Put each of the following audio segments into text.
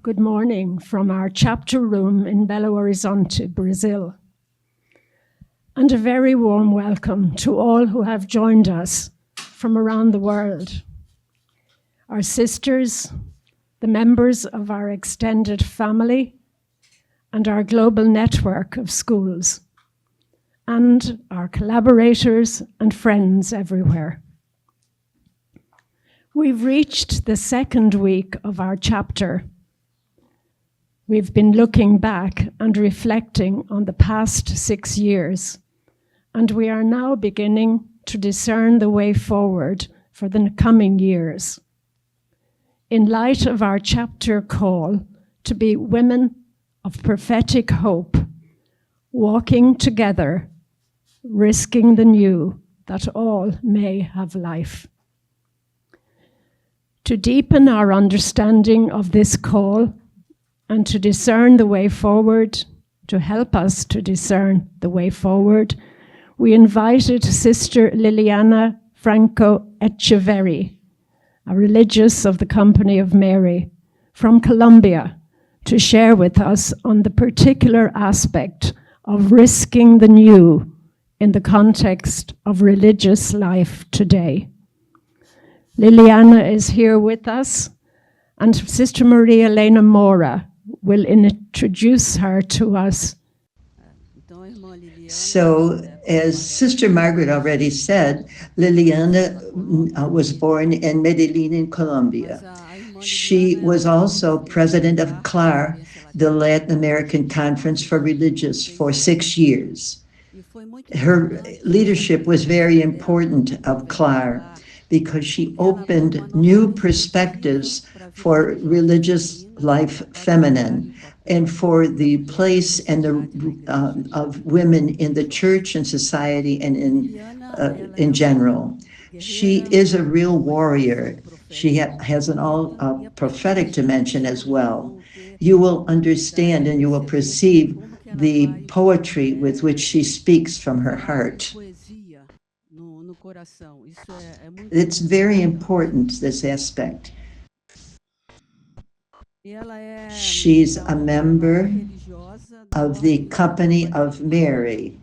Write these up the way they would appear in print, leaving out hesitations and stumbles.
Good morning from our chapter room in Belo Horizonte, Brazil. And a very warm welcome to all who have joined us from around the world. Our sisters, the members of our extended family, and our global network of schools, and our collaborators and friends everywhere. We've reached the second week of our chapter. We've been looking back and reflecting on the past 6 years, and we are now beginning to discern the way forward for the coming years. In light of our chapter call to be women of prophetic hope, walking together, risking the new, that all may have life. To deepen our understanding of this call and to discern the way forward, to help us to discern the way forward, we invited Sister Liliana Franco Echeverri, a religious of the Company of Mary, from Colombia, to share with us on the particular aspect of risking the new in the context of religious life today. Liliana is here with us, and Sister Maria Elena Mora will introduce her to us. So, as Sister Margaret already said, Liliana was born in Medellin in Colombia. She was also president of CLAR, the Latin American Conference for Religious, for 6 years. Her leadership was very important of CLAR because she opened new perspectives for religious life feminine and for the place and the of women in the church and society and in general. She is a real warrior. She has an all prophetic dimension as well. You will understand and you will perceive the poetry with which she speaks from her heart. It's very important, this aspect. She's a member of the Company of Mary.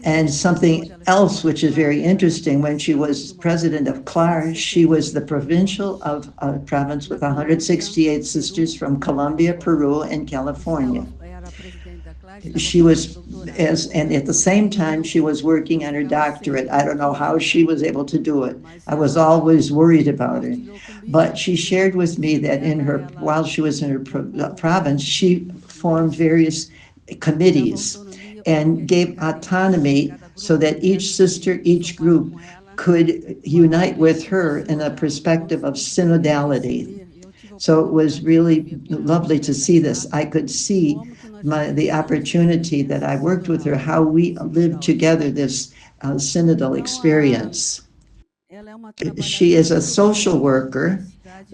And something else which is very interesting, when she was president of CLAR, she was the provincial of a province with 168 sisters from Colombia, Peru, and California. She was, and at the same time, she was working on her doctorate. I don't know how she was able to do it. I was always worried about her. But she shared with me that while she was in her province, she formed various committees and gave autonomy so that each sister, each group could unite with her in a perspective of synodality. So it was really lovely to see this. I could see the opportunity that I worked with her, how we lived together this synodal experience. She is a social worker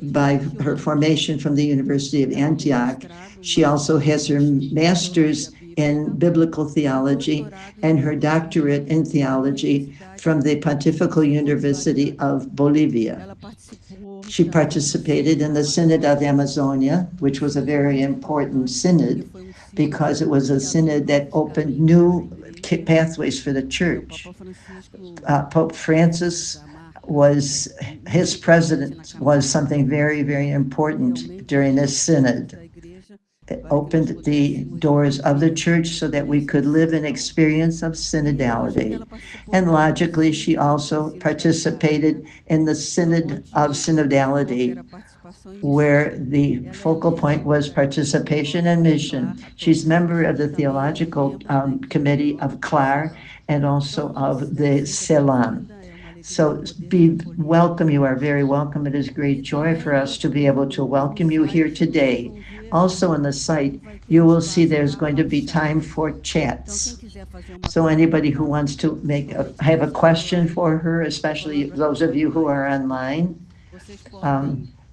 by her formation from the University of Antioch. She also has her master's in biblical theology and her doctorate in theology from the Pontifical University of Bolivia. She participated in the Synod of Amazonia, which was a very important synod because it was a synod that opened new pathways for the church. Pope Francis his president was something very, very important during this synod. It opened the doors of the church so that we could live an experience of synodality. And logically, she also participated in the Synod of Synodality, where the focal point was participation and mission. She's member of the Theological Committee of CLAR and also of the Selam. So be welcome. You are very welcome. It is great joy for us to be able to welcome you here today. Also on the site, you will see there's going to be time for chats. So anybody who wants to have a question for her, especially those of you who are online,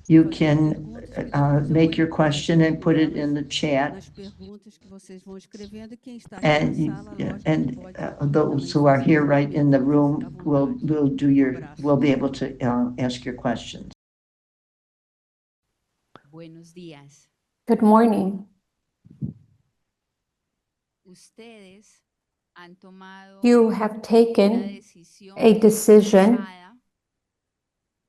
you can make your question and put it in the chat. And those who are here right in the room will be able to ask your questions. Buenos días. Good morning. Ustedes han tomado You have una taken decisión a decision pensada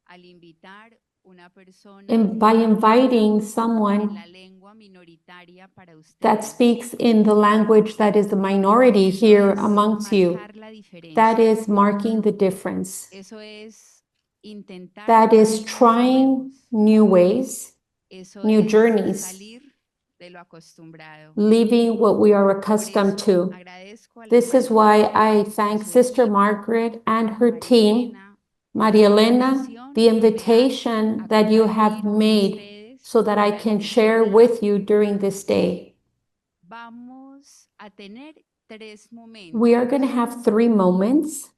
al invitar una persona by inviting en someone la lengua minoritaria para that ustedes. speaks in the language that is the minority Eso here es amongst you. marcar la diferencia. That is marking the difference. Eso es intentar That is caminos trying nuevos. new ways, Eso new es journeys, salir de lo acostumbrado. leaving what we are Por accustomed eso to. agradezco a la This is hermana why Margaret I y thank su Sister equipo, Margaret and a her María team, Elena, Maria la Elena, invitación the que me invitation hacen a that you have compartir con made ustedes so that I durante can este share día. with you during this day. Vamos a tener tres We are going to momentos. have 3 moments.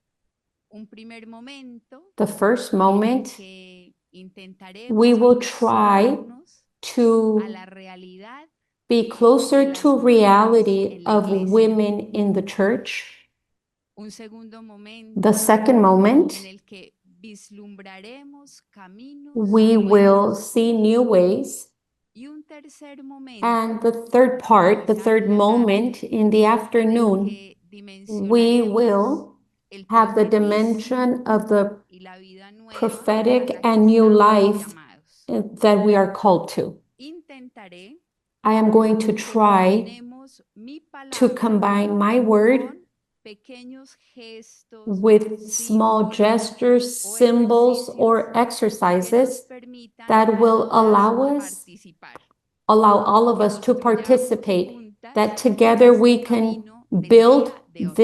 Un primer momento The first en el moment, que we intentaremos will try aproximarnos a to la realidad be de closer las to mujeres reality en la of iglesia. women in the church. Un segundo The momento second en moment, el que vislumbraremos caminos we will nuevos. see new ways. Y un tercer momento And the third part, the third moment in the en el afternoon, que we dimensionaremos will el have the profetismo dimension of the y la vida nueva a prophetic la que and new estamos life llamados. that we are called to. Intentaré I am going to que try combinemos mi to palabra combine my word con pequeños gestos, with small símbolos gestures, o symbols, ejercicios or que nos exercises permitan that a will todas participar. allow all of Que us to construyamos participate, juntas that together este we can camino del build día de hoy.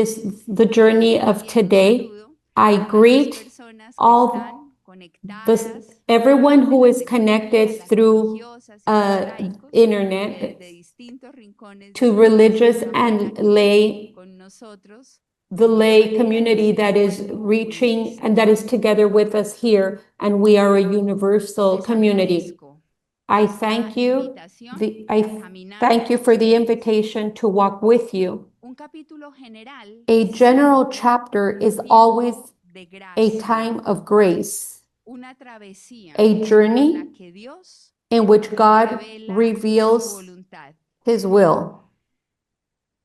the journey of También un today. saludo I a las greet personas que all están conectadas everyone who desde is las connected familias, las through religiosas y los laicos, que internet desde distintos rincones to del mundo religious están and aquí lay, con nosotros the de una lay manera community that is espiritual como reaching iglesia. and that is together with us here, and we are a universal Les community. agradezco I esta thank you. invitación I a caminar thank you con for the ustedes. invitation to walk with you. Un capítulo general A general siempre chapter un is tiempo always de a gracia, time of grace, una travesía a en la journey que Dios in which God revela su reveals voluntad. His will.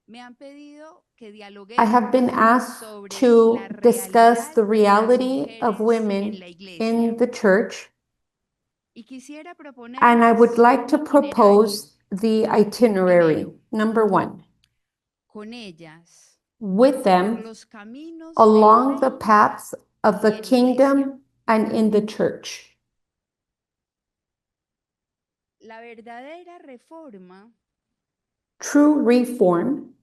Me han pedido que I have been dialoguemos asked sobre to la discuss realidad the de las reality of mujeres en women la iglesia. in the church, Y quisiera and I would proponerles like to un itinerario. propose the itinerary. Primero, Number 1, con ellas with por them los caminos along the del reino paths of y the en la iglesia. kingdom and in the church. La verdadera reforma, True reform,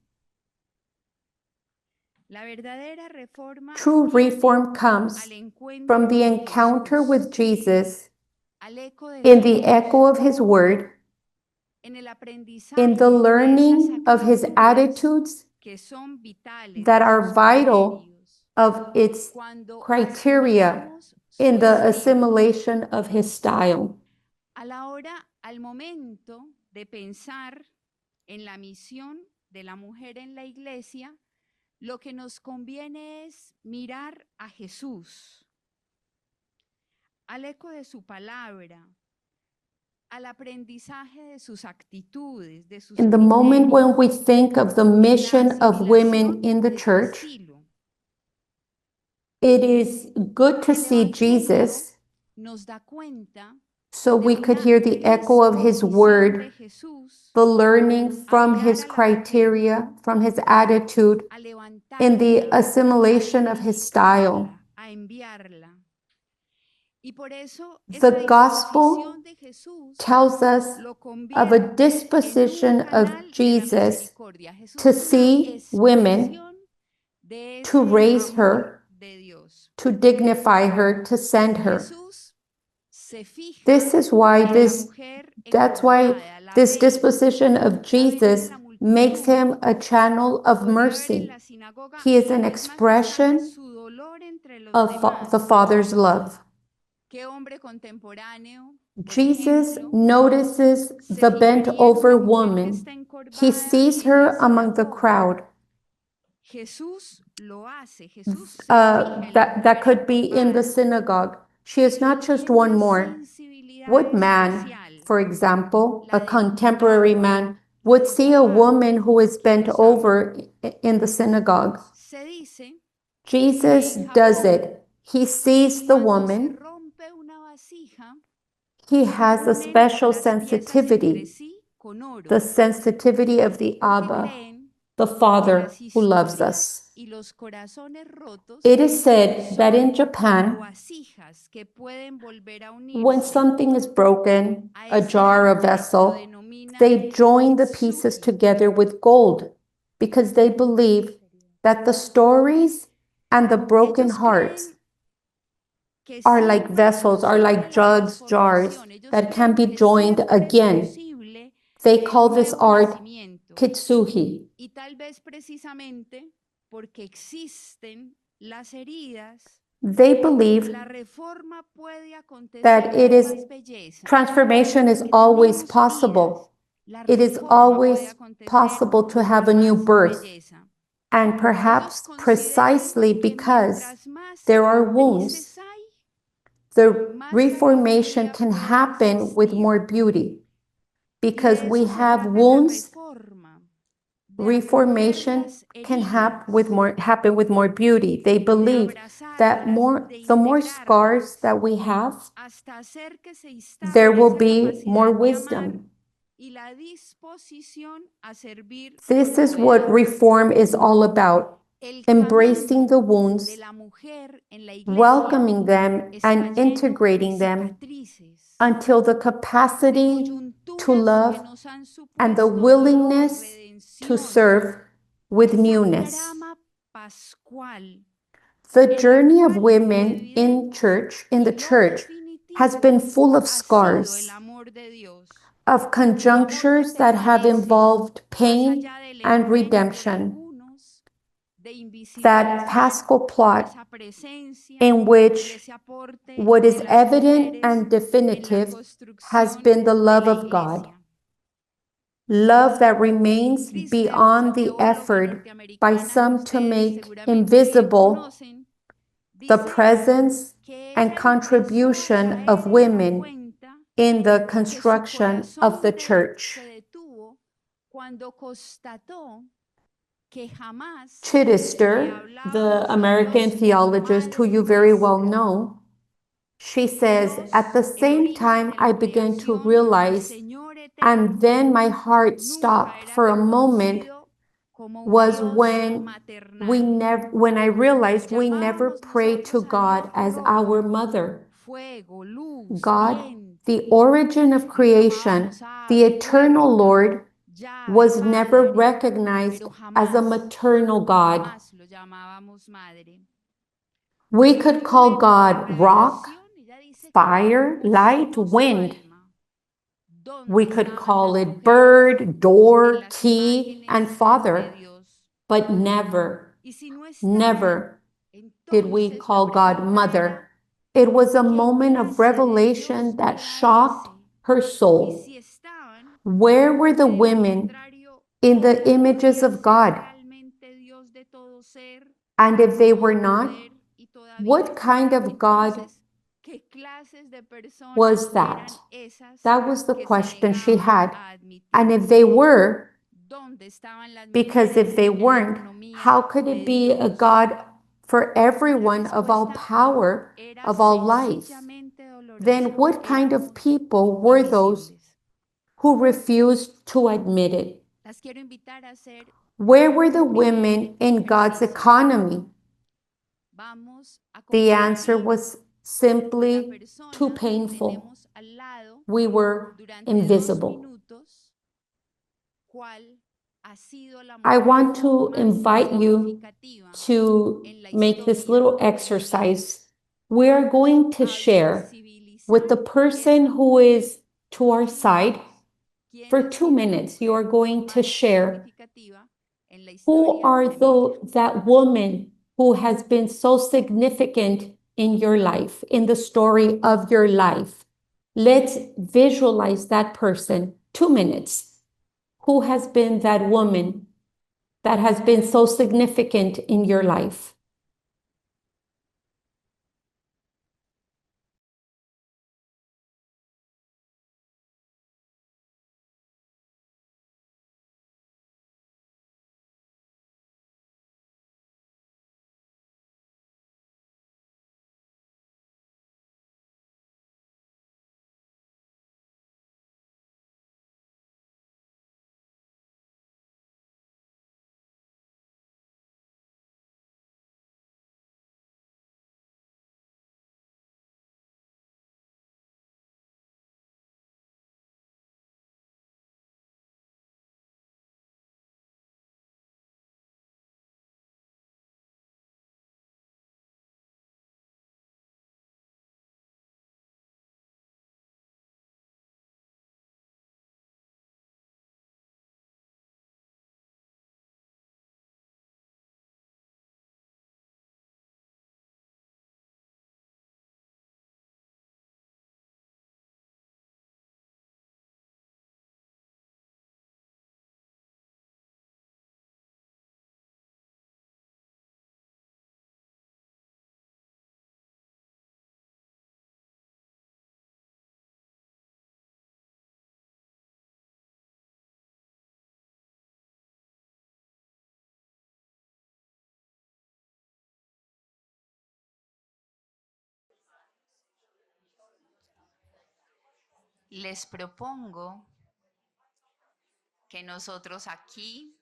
la verdadera reforma true viene reform comes al encuentro from the con encounter Jesús, with Jesus, al eco de in su the voz, echo of His word, en el aprendizaje in the de esas learning of His actitudes attitudes que son vitales that de are sus vital criterios, of its cuando criteria asimilamos in su the estilo. assimilation of His style. A la hora, al momento de pensar en la misión de la mujer en la iglesia, lo que nos conviene es mirar a Jesús, al eco de su palabra, al aprendizaje de sus actitudes, de sus In the moment when we criterios, think of the en la mission of women asimilación in the de su church, estilo. it is good to El see Evangelio Jesus nos da cuenta so de we could una hear the echo of His disposición word, de Jesús the learning a from mirar His a la criteria, mujer, from His attitude, a in the levantarla, assimilation a of His style. edificarla, a enviarla. Y por eso The esa gospel disposición de Jesús tells us lo of a convierte en un disposition of canal de la Jesus misericordia. Jesús to es una see women, expresión de to ese raise amor her, de Dios. to dignify her, to send her. Jesús se fija This is why en la mujer that's why encorvada, la this ve, disposition of la ve Jesus entre la makes multitud. Him a channel Lo of podría ver en mercy. la sinagoga, He is una an vez más destaca expression su dolor entre los of demás. the Father's love. ¿Qué hombre contemporáneo, por Jesus ejemplo, notices se the bent fijaría en over una mujer que woman. está He encorvada sees en la her among the sinagoga? crowd. Jesús lo hace, Jesús se fija en la mujer That could be in the encorvada. synagogue. She is Y not no just tiene one una more. sensibilidad What man especial. For example, a contemporary man would see a woman who is bent over in the synagogue. Se dice Jesus does it. He sees the cuando se woman. rompe una vasija, He se has a unen special las piezas entre sensitivity, sí con oro, the sensitivity of the porque Abba, creen the que Father las who loves historias us. y los corazones rotos It is said that in como Japan, vasijas que pueden volver a when unirse something is broken, a a ese jar, a arte que lo vessel, denominan they join the pieces kintsugi, together with gold because they believe that the stories and the broken Ellos hearts creen que are like siempre vessels, are sobre like la jugs, jars transformación. Ellos that can creen be que joined siempre es again. posible They de call un this nuevo art nacimiento. kitsuhi. Y tal vez precisamente porque existen las heridas, They believe la reforma puede acontecer that it con is más belleza. transformation is Porque always tenemos possible. heridas, la It is reforma puede always acontecer possible to have a con new más birth. belleza. And Ellos perhaps consideran precisely que because mientras más there are cicatrices wounds, hay, the más reformation sabiduría can puede happen with existir. more beauty. Y Because de we eso se have trata la wounds, reforma, de acoger reformation las can heridas, happen with more beauty. They de believe that abrazarlas, de the more scars integrarlas, that we have, hasta hacer que se there instaure will esa be more capacidad de amar wisdom. y la disposición a servir This con is what novedad. reform is all about. El Embracing the camino de wounds, la mujer en la iglesia welcoming them, está and lleno de integrating them cicatrices, until the de capacity to coyunturas que love nos han and the supuesto dolor, willingness to redención, serve with esa newness. trama pascual The en la journey of cual lo women evidente in y the lo church has been definitivo full of ha sido el scars, amor de Dios, of el amor que conjunctures that have permanece involved más pain allá del and empeño por redemption, algunos de that invisibilizar paschal plot esa presencia in y which ese aporte what is de las evident mujeres and en la definitive has construcción been the de love la of God. iglesia. Love that remains Christel, beyond una the teóloga effort by norteamericana que some to ustedes make seguramente invisible conocen, the dice presence que and ella empezó a contribution of caer en la women cuenta in the que su construction of the corazón church. se detuvo cuando constató que jamás le Chittister, hablábamos the a American Dios como theologist who Madre you very well nuestra. know, she says, at Dios, the el same origen time de I la began to creación, el realize, Señor eterno, and then my heart nunca stopped era for a moment, reconocido como un was Dios maternal. when I realized we never Llamábamos prayed to nosotros a Dios God as roca, our mother. fuego, luz, God, the viento. origin of Lo creation, llamábamos the ave, eternal puerta, Lord, llave, was never padre, recognized pero as a jamás, maternal God. jamás lo llamábamos madre. We En un could call momento de God rock, revelación, ella dice que fire, light, buscó su wind. alma. ¿Dónde We could estaban call las it mujeres bird, en door, las key, and imágenes de father, Dios? but never, Y si no estaban, never did we entonces call la God pregunta mother. era, It was a ¿qué moment of clase de revelation Dios that era shocked ese? her Y soul. si estaban, Where were the de lo women contrario, in the ¿cómo images podía of ser God? realmente Dios de todo ser, And if they were todo not, poder y toda what vida? kind of God Entonces, ¿qué clases de personas was that? eran esas That was the que se question she negaban had. a And admitir? if they were, ¿Dónde estaban las because if mujeres they en la weren't, economía how could it de be a Dios? God for La everyone of all respuesta power, era of all life? sencillamente dolorosa. Then what kind Eran of people were those invisibles. who refused to admit it? Las quiero invitar a hacer Where were the un women pequeño in God's ejercicio. economy? Vamos a The answer compartir was con la simply persona too que painful. tenemos al lado We were durante 2 invisible. minutos cuál ha sido la I mujer want to más invite you significativa to en la make this historia little de la exercise. iglesia, We are going to a share visibilizar with the person esa who mujer. is to our side. ¿Quién For ha 2 sido la minutes, you are mujer going to más share significativa en la who historia are de mi vida? that woman who has been so significant in your life, in the story of your life. Let's visualize that person. 2 minutes. Who has been that woman that has been so significant in your life? les propongo que nosotros aquí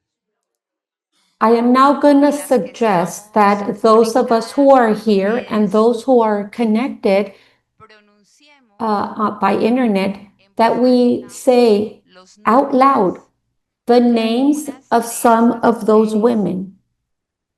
I am now going to suggest that those of us who are here and those who are connected pronunciemos by internet, en that voz we alta say los out loud nombres the de names algunas of de some estas of those mujeres women,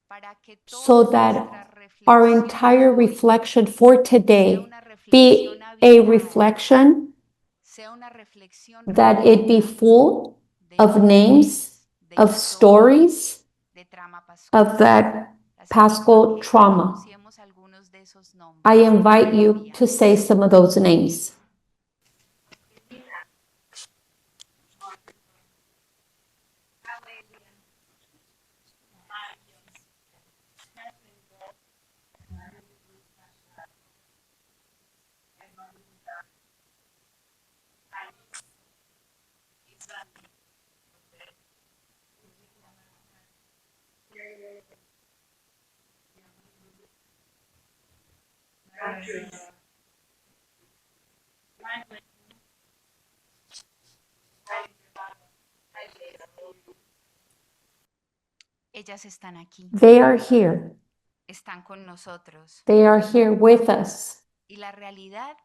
para que so toda that nuestra our reflexión entire hoy reflection for sea today una reflexión be a habitada, reflection, sea una reflexión that it be repleta full de of names, nombres, de of historias, stories, de trama pascual. of that Las invito a Paschal que trauma. pronunciemos algunos de esos nombres. I invite you Gloria. to say some of those names. Ellas están aquí, They are here. están con nosotros. They are here with us. Y la realidad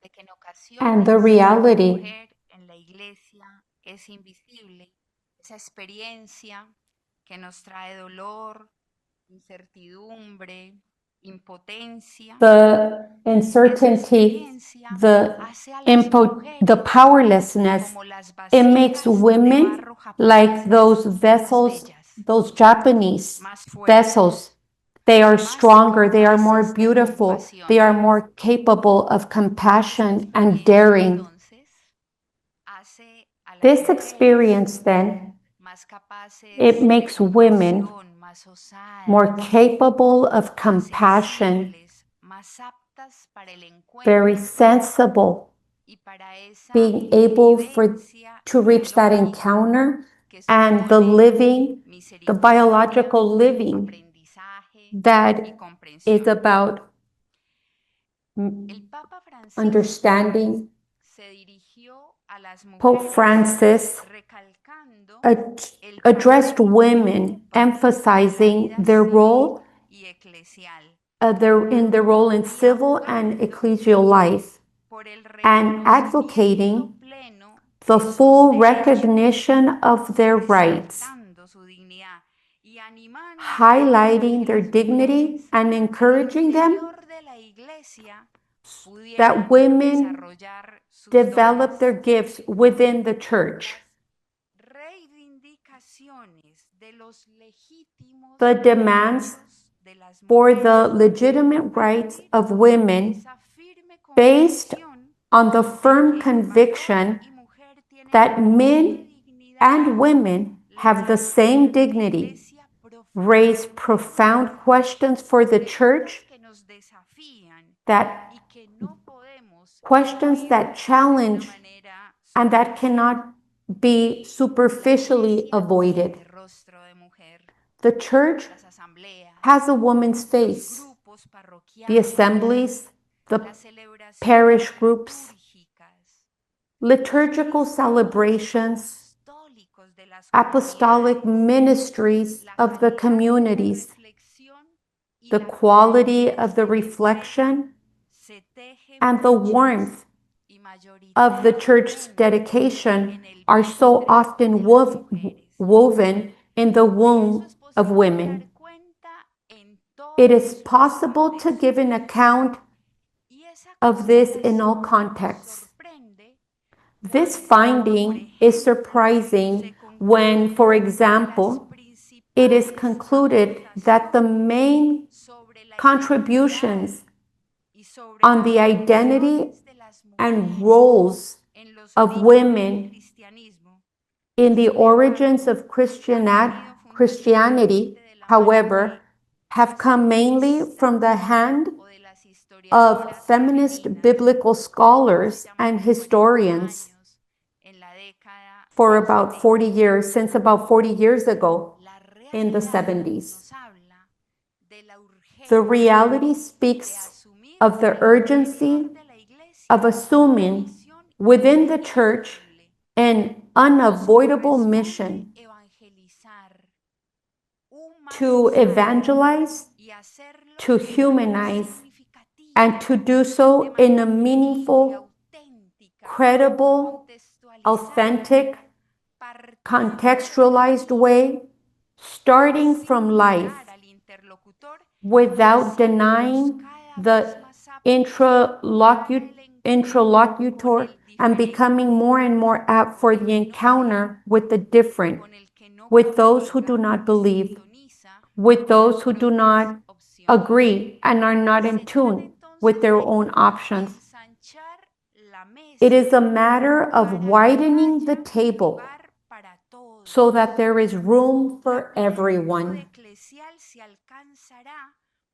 de que en ocasiones And the la reality mujer en la iglesia es invisible, esa experiencia que nos trae dolor, incertidumbre, impotencia, the esa uncertainty, experiencia the hace a las the mujeres powerlessness, como las it makes vasijas de women barro like japonesas those más vessels, bellas, those Japanese más fuertes, vessels. They are más stronger, they are more capaces de beautiful, they compasión. are more capable of compassion Esta and experiencia, daring. entonces, hace a las This mujeres experience then, más capaces it de makes women compasión, más osadas, more capable of más compassion, sensibles, más aptas para el very encuentro sensible, y para esa being able vivencia to reach that biológica encounter que and the supone living, the misericordia, biological living aprendizaje that y is comprensión. about El Papa Francisco understanding. se dirigió a las Pope mujeres Francis recalcando el addressed papel que women, ocupan en la emphasizing vida their civil role, y eclesial in their role in y civil and abogando ecclesial life, por el and advocating reconocimiento pleno the de sus full derechos, recognition of their rights, resaltando su dignidad y animando a highlighting que their las dignity mujeres and al encouraging them interior de la iglesia that pudieran women desarrollar sus develop dones. their gifts within the church. Reivindicaciones de los legítimos The demands derechos de las for mujeres the legitimate a rights partir of de women esa firme based convicción on the de firm que varón conviction y mujer tienen that la misma men dignidad, and women have the same la dignity, iglesia raise profundamente profound humana, questions for the preguntas church, que nos desafían that y que no podemos questions that eludir de una challenge manera and that superficial. cannot be La superficially iglesia avoided. tiene rostro de mujer. The church Las asambleas, has a woman's los face. grupos The parroquiales, assemblies, the las celebraciones parish groups, litúrgicas, liturgical los ministerios celebrations, apostólicos de las apostolic comunidades, ministries la of the calidad de la communities, reflexión y the la quality calidez of the de la entrega reflection, se teje and the muchas warmth y of the church's mayoritariamente dedication en el are so vientre often de las mujeres. woven in the De eso womb es of posible women. dar cuenta en It todos is sus possible to give an contextos. account Y esa of this in all constatación nos contexts. sorprende This cuando, por finding is ejemplo, surprising se when, concluye for que las example, it is principales concluded that the main aportaciones sobre la contributions identidad y sobre on las the identity funciones de las and mujeres roles en los of orígenes del women cristianismo, in the sin origins embargo, of han venido Christianity, fundamentalmente de la mano however, de have las come mainly from the feministas hand o de las of historiadoras feminist femeninas, biblical por hace scholars ya más and de 40 historians años, en la década for del about 70. 40 years, since about 40 years ago La in the realidad 70s. nos habla de la The urgencia reality de speaks asumir of the al interior urgency de la iglesia of una assuming misión within the church an unavoidable mission to evangelize, to humanize, and to do so in a meaningful, credible, authentic, contextualized way, starting from life, without denying the interlocutor and becoming more and more apt for the encounter with the different, with those who do not believe, with those who do not agree and are not in tune with their own options. It is a matter of widening the table so that there is room for everyone.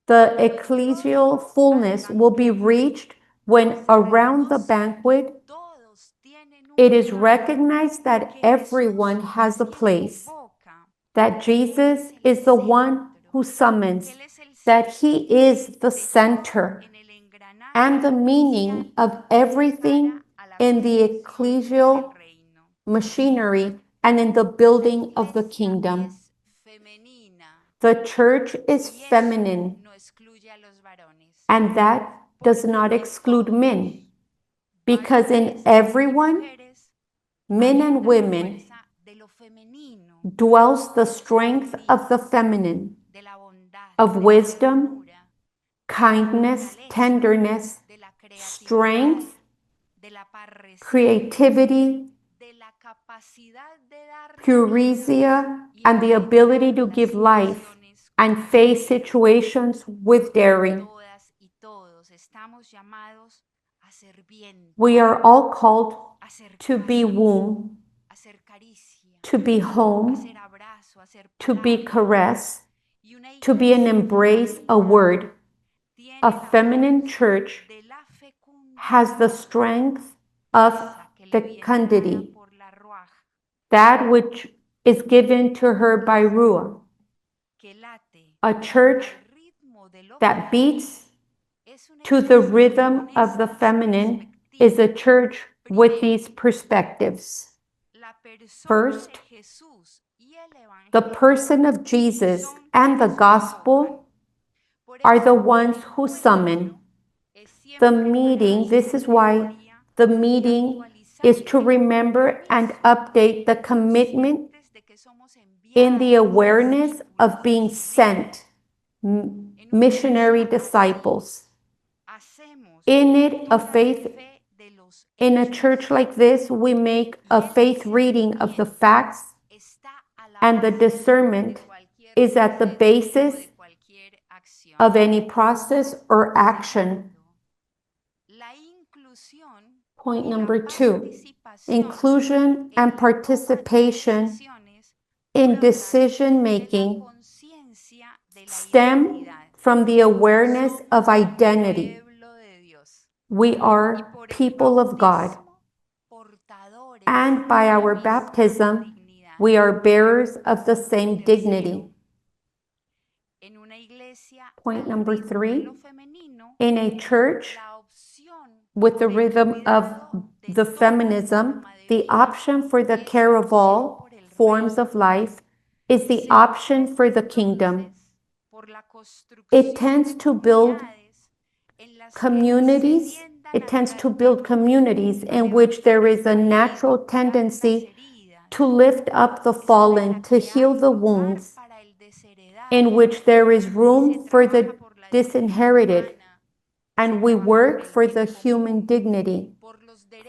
The ecclesial fullness will be reached when around the banquet it is recognized that everyone has a place, that Jesus is the one who summons, that he is the center and the meaning of everything in the ecclesial machinery and in the building of the kingdom. The church is feminine, and that does not exclude men, because in everyone, men and women, dwells the strength of the feminine, of wisdom, kindness, tenderness, strength, creativity, purisia, and the ability to give life and face situations with daring. We are all called to be womb, to be home, to be caress, to be an embrace, a word. A feminine church has the strength of fecundity, that which is given to her by Ruah. A church that beats to the rhythm of the feminine is a church with these perspectives. First, the person of Jesus and the gospel are the ones who summon. The meeting, this is why the meeting is to remember and update the commitment in the awareness of being sent, missionary disciples. In it, a faith, in a church like this, we make a faith reading of the facts, and the discernment is at the basis of any process or action. Point number 2, inclusion and participation in decision-making stem from the awareness of identity. We are people of God, and by our baptism, we are bearers of the same dignity. Point number 3, in a church with the rhythm of the feminism, the option for the care of all forms of life is the option for the kingdom. It tends to build communities. It tends to build communities in which there is a natural tendency to lift up the fallen, to heal the wounds, in which there is room for the disinherited, and we work for the human dignity,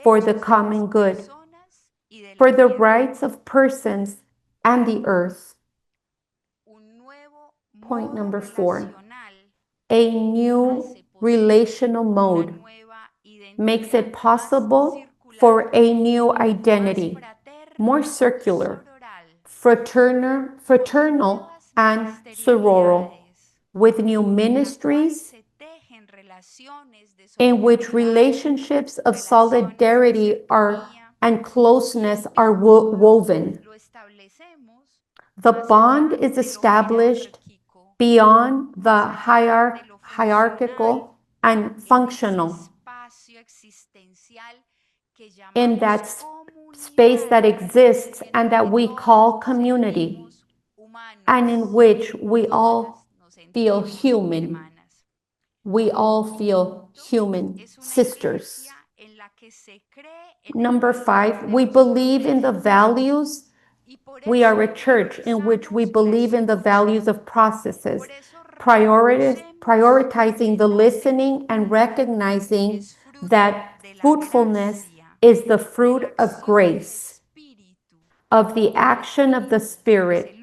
for the common good, for the rights of persons and the earth. Point number 4, a new relational mode makes it possible for a new identity, more circular, fraternal and sororal, with new ministries in which relationships of solidarity and closeness are woven. The bond is established beyond the hierarchical and functional. in that space that exists and that we call community, and in which we all feel human. We all feel human sisters. Number 5, we believe in the values. We are a church in which we believe in the values of processes, prioritizing the listening and recognizing that fruitfulness is the fruit of grace, of the action of the Spirit.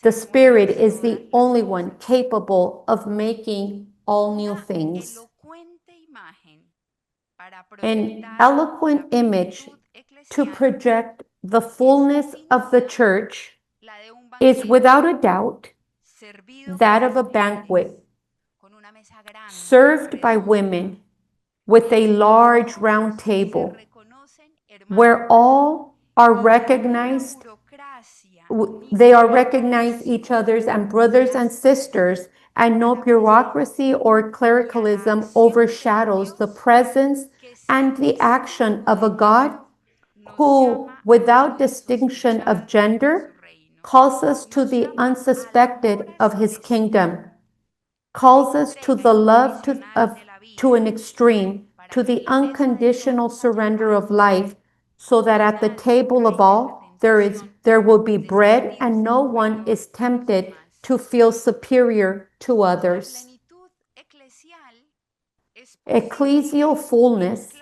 The Spirit is the only one capable of making all new things. An eloquent image to project the fullness of the church is without a doubt that of a banquet served by women with a large round table where all are recognized. They are recognized each other's and brothers and sisters, and no bureaucracy or clericalism overshadows the presence and the action of a God who, without distinction of gender, calls us to the unsuspected of his kingdom, calls us to the love to an extreme, to the unconditional surrender of life, so that at the table of all there will be bread, and no one is tempted to feel superior to others. Ecclesial fullness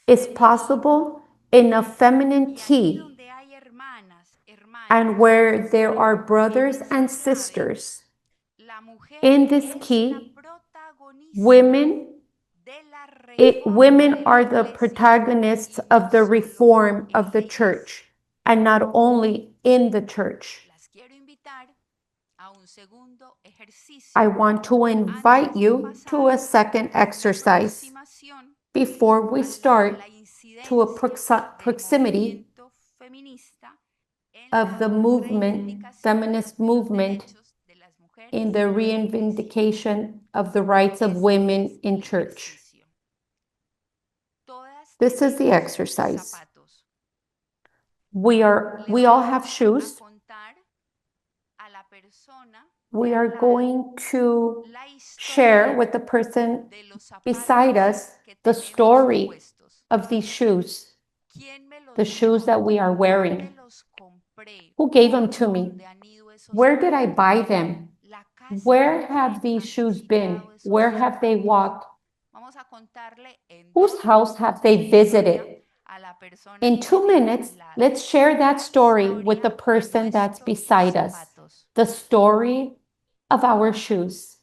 is possible in a feminine key, and where there are brothers and sisters. In this key, women are the protagonists of the reform of the church, and not only in the church. I want to invite you to a second exercise before we start to a proximity of the movement, feminist movement, in the reivindication of the rights of women in church. This is the exercise. We all have shoes. We are going to share with the person beside us the story of these shoes, the shoes that we are wearing. Who gave them to me? Where did I buy them? Where have these shoes been? Where have they walked? Whose house have they visited? In 2 minutes, let's share that story with the person that's beside us, the story of our shoes.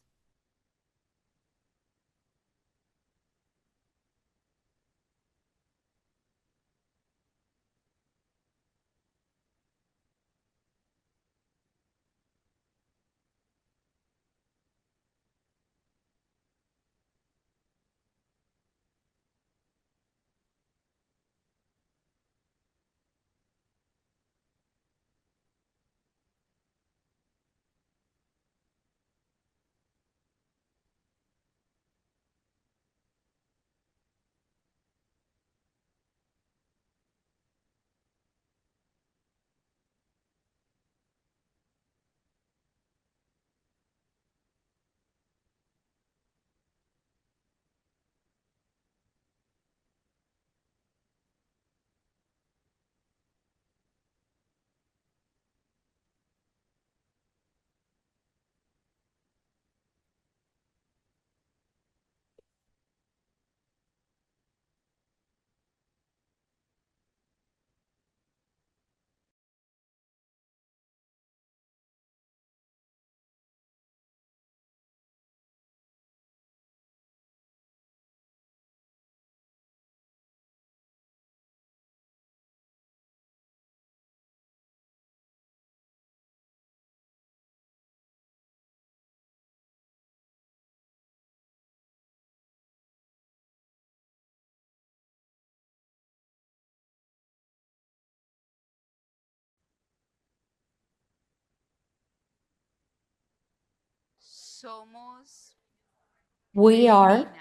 We are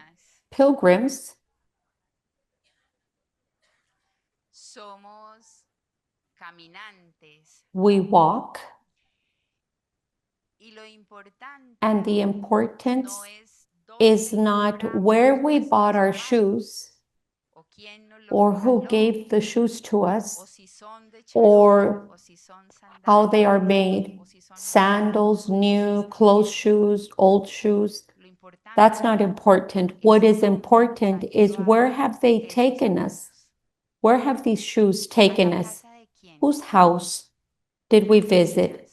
pilgrims somos caminantes. We walk, Y lo importante and the no importance es is dónde not compramos where we nuestros bought our zapatos, shoes o quién nos los or who regaló, gave the shoes to o us si son de or charol, o si son how they are sandalias, made. o si son Sandals, nuevos, o si new, son closed viejos. shoes, old shoes. Lo importante That's not important. What is dónde nos important han is where llevado have they esos taken us? zapatos. Where have these shoes ¿A taken la us? casa de quién? Whose house did we ¿Qué visit? esquinas?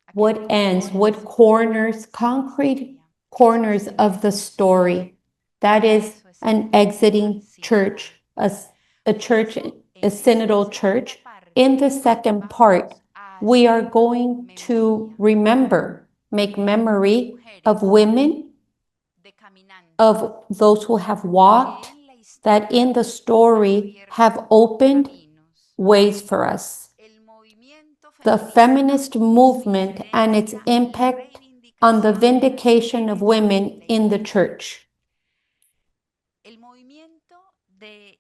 ¿A qué What ends, rincones what corners, de la concrete historia? corners Eso es of the story? That is Eso es an una exiting church, synodal. a Por church, eso, a en esta synodal segunda church. parte, In the second part, vamos a we are hacer going to memoria make de memory of mujeres, women, de caminantes, of those who have walked, que en la that historia in the han story have abierto opened caminos. ways for us. El movimiento The feminista feminist y su movement and its incidencia en la impact on the reivindicación de las vindication of mujeres women en la in the iglesia. church. El movimiento de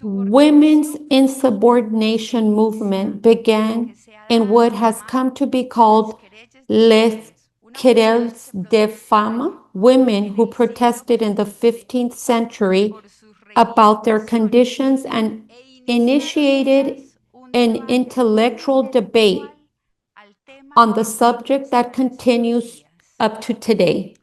Women's insubordinación insubordination movement began que se ha in dado what a has llamar come to be las called querelles de Les mujeres, una Querelles movimiento de que protestaba Femmes, women en who el siglo protested in the XV 15th century por sus about their reivindicaciones conditions and e initiated iniciaron un an debate intellectual debate intelectual al tema on the que subject that hasta nuestros continues días. up to today.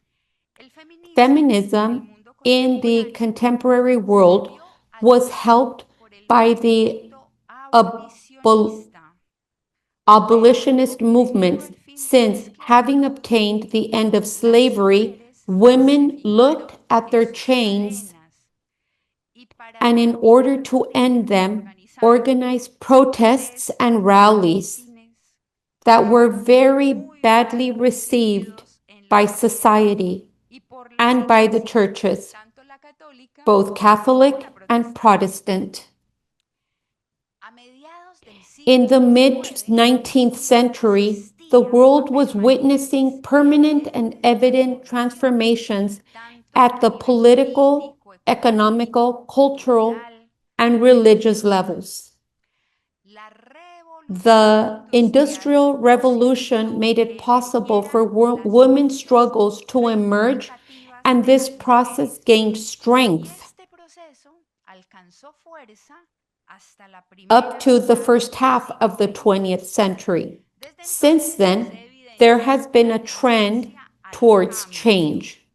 El feminismo en el Feminism mundo in the contemporáneo contemporary se world vio was ayudado helped por el by the movimiento abol- abolicionista, pero abolitionist obtenido movements, el fin de la since having esclavitud, obtained the end of las slavery, mujeres se women looked fijaron at en their sus chains, cadenas y para and in order to imponer end them, organizaron organized protests and rallies mítines that were muy very mal badly received recibidos en by la society y por las and by the iglesias, churches, tanto la católica both como Catholic la and protestante. Protestant. A mediados del In the siglo mid XIX 19th century, the existían world was permanentes witnessing y permanent and evidentes evident transformaciones, transformations tanto at the a nivel political, político, economical, económico, cultural, cultural. and religious levels. La The revolución industrial industrial revolution posibilitó made it que possible for emergieran las women's luchas struggles to emerge, reivindicativas and de this las process mujeres. gained Y strength este proceso alcanzó fuerza hasta la up primera to the mitad first del half siglo of the XX. 20th century. Desde Since entonces then, es evidente there has been la a trend tendencia al towards cambio change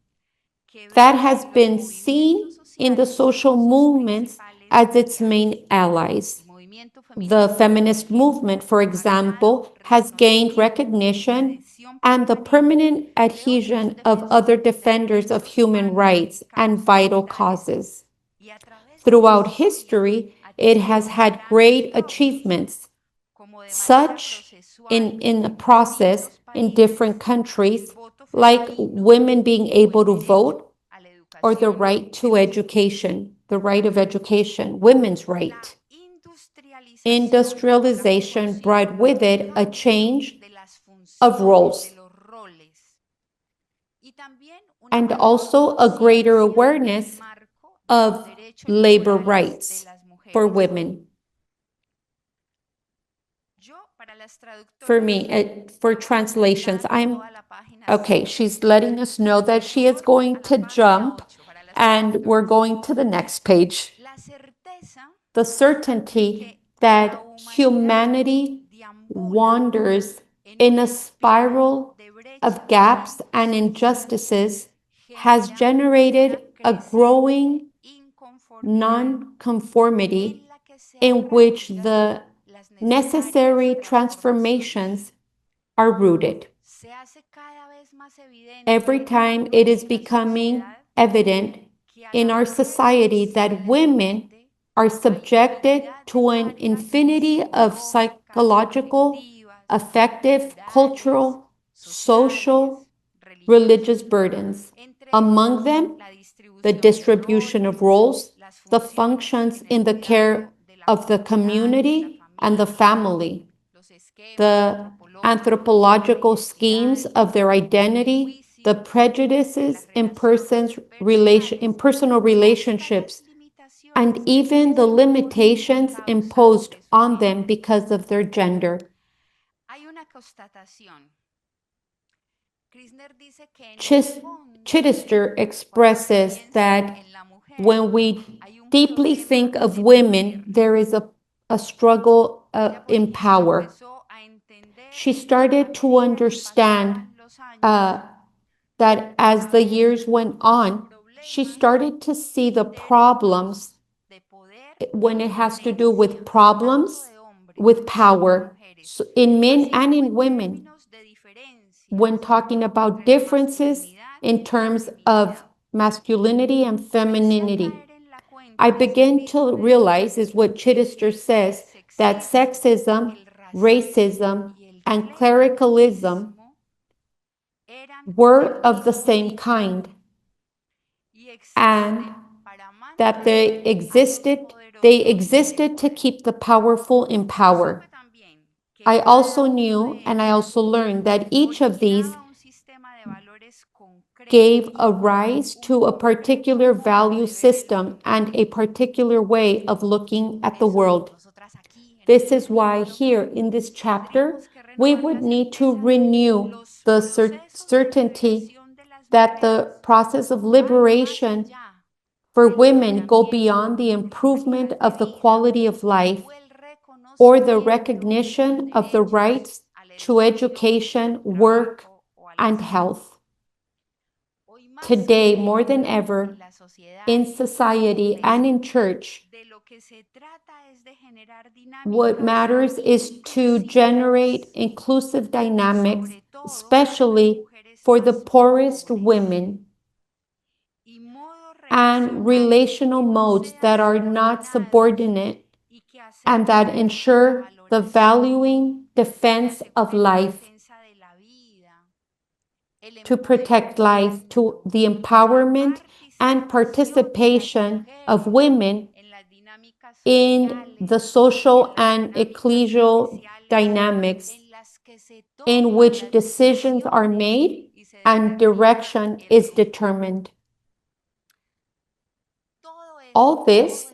que that vemos has en los been movimientos seen in the sociales social como sus movements principales as its aliados. main allies. El movimiento The feminista, por feminist ejemplo, movement, for ha ganado example, has gained reconocimiento y recognition adhesión and the permanent permanente de otros adhesion of other defenders of derechos human humanos rights y and causas vital vitales. causes. Y a través de la Throughout historia history, ha it tenido has had grandes great logros, achievements, como de manera such procesual in the en process distintos in países, different el countries, voto like femenino women being o able el to derecho vote a la or the educación. right to education, the right of education, women's La right. industrialización Industrialization trajo brought consigo with it el a cambio change de las of funciones, roles, de los roles, y también una and mayor also a greater conciencia awareness del marco de los of derechos labor laborales de rights las mujeres. for women. Yo, para las For traductoras, me, for translations, saltando a la página okay. 5. She's letting us know that she is Mejor going a la to página jump, 8 para las and we're traductoras. going to the next page. La certeza The de certainty que that la humanidad humanity deambula wanders en in a una espiral spiral de brechas of e gaps and injusticias injustices has genera generated una a growing creciente inconformidad nonconformity en la que se in which arraigan the las necessary necesarias transformaciones. transformations are rooted. Se hace cada vez más evidente Every time en it is nuestra becoming sociedad evident que a in la our mujer society se that le women somete are a subjected infinidad de to an cargas infinity of psicológicas, psychological, afectivas, affective, culturales, cultural, social, sociales, religious burdens. entre Among ellos them, la the distribution of roles, las the funciones functions en in el the care cuidado de la of the comunidad, de la community and the familia, family, los esquemas the antropológicos anthropological de la schemes identidad, of their los identity, the prejuicios, las prejudices in relaciones personal personales, relationships, estas and even the limitations imposed on them because of their gender. Hay una constatación. Kirchner dice que en el fondo Chittister cuando expresses piensa that en la mujer, when we hay un deeply problema think of en el women, poder. there is a struggle Ella, por in ejemplo, power. empezó a entender She a started to medida que understand pasaban los años that as the years went on, she problemas started to see the problems de poder when y it has to violencia, do with tanto problems de hombres with como de power, mujeres, so in men así and como in en women, términos de diferencias when talking about entre la differences masculinidad in y la terms of feminidad. masculinity and Comencé a femininity. caer en la cuenta I que ese begin tipo to de realize, is what discursos, Chittister says, el that sexismo, sexism, el racism, y el and clericalism clericalismo eran were del of the mismo same tipo kind, y and existen para that mantener a los they poderosos en el existed to poder. keep the powerful in power. Supe también que I also cada uno knew de and I ellos also learned that each of these originaba un sistema de valores gave concretos, a rise un to a particular concreto modo value de ver el system mundo. and a particular way of looking Por at the eso, world. nosotras aquí en This este is why capítulo here in this chapter, tendríamos que we renovar would la need to certeza de que renew los the procesos de certainty liberación de las that the mujeres process of van más liberation allá for del women go mejoramiento beyond the de la improvement calidad of de the vida quality of life o el or the reconocimiento recognition del of the derecho rights a la to educación, education, al work, trabajo o a la and salud. health. Hoy más Today, que more than nunca, ever, en la sociedad in y en las society and in iglesias, church, de lo que se trata es de generar what dinámicas matters is to generate inclusivas, inclusive dynamics, sobre todo para las especially mujeres for the más poorest pobres, women, y modos and relacionales relational que no modes sean that are not subordinados subordinate y que and that acerquen la ensure the valuing valoración y defense of aseguren la life, defensa de la vida, el to protect life, to empoderamiento the y la empowerment and participación de las participation of mujeres women en las dinámicas in the sociales y social en las and dinámicas ecclesial eclesiales dynamics en las que se in toman which las decisions are decisiones made y se and determina direction el is rumbo. determined. Todo eso, All todo ese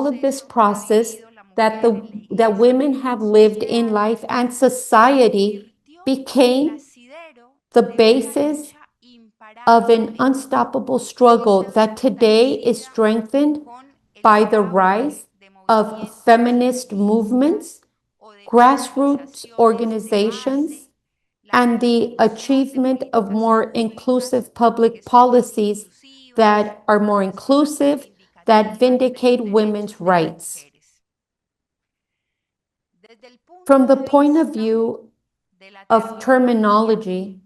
of this proceso que ha process vivido la that mujer en la that iglesia y women en have la lived in sociedad life and se society convirtió en el became asidero the de una basis lucha of an imparable unstoppable que se struggle ve that today is fortalecida strengthened con el by the auge rise de of movimientos feminist feministas movements, o de grassroots organizaciones de organizations, base, la and the consecución de achievement of políticas more públicas inclusive que public son más policies inclusivas, that are more que son más inclusive, that reivindicativas de vindicate los women's derechos de las rights. mujeres. Desde el punto From the de point of vista view de la of terminología, terminology,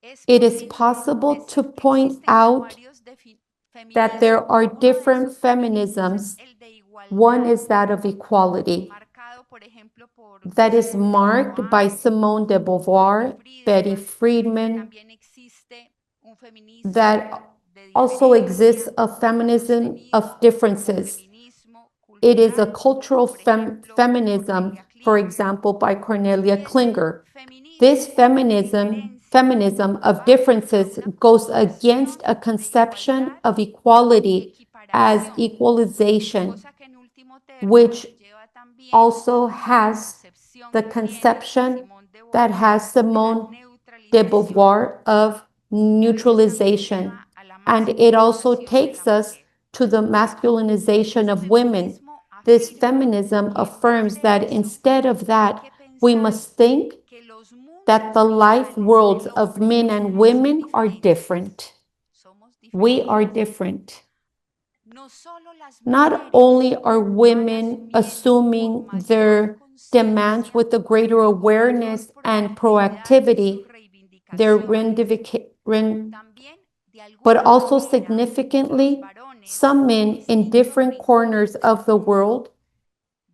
es it is posible possible to decir que point existen como out varios that there feminismos. are Uno de different esos feminismos es feminisms. el de One igualdad, is that of equality, marcado por ejemplo por that is Simone de marked by Beauvoir, Simone de Betty Beauvoir, Betty Friedan. Friedman, También existe un that feminismo de also exists diferencia a que hemos feminism tenido of como differences. feminismo It is a cultural, cultural por ejemplo, por feminism, Cornelia for Klinger, example, by Cornelia y ese Klinger. This feminismo de diferencias feminism of va contra differences una goes concepción against a de conception igualdad of y equality as equiparación, equalization, cosa que en último término which nos lleva también also a la has concepción the que tiene conception Simone de that Beauvoir has de la Simone de neutralización Beauvoir of y a veces también neutralization. lleva a la And it also masculinización de la takes us mujer. to the masculinization Ese of women. feminismo This afirma feminism que en vez affirms de that eso instead of hay that, que we pensar must think que los that the mundos life vitales worlds del of hombre y men la and mujer son women are diferentes. different. Somos We are diferentes. different. No solo las Not mujeres only are van women asumiendo con assuming mayor their demands conciencia with a greater y mayor awareness and proactividad sus proactivity, their reivindicaciones, también de but alguna also manera los significantly, varones some en men in distintos different corners rincones of del the mundo. world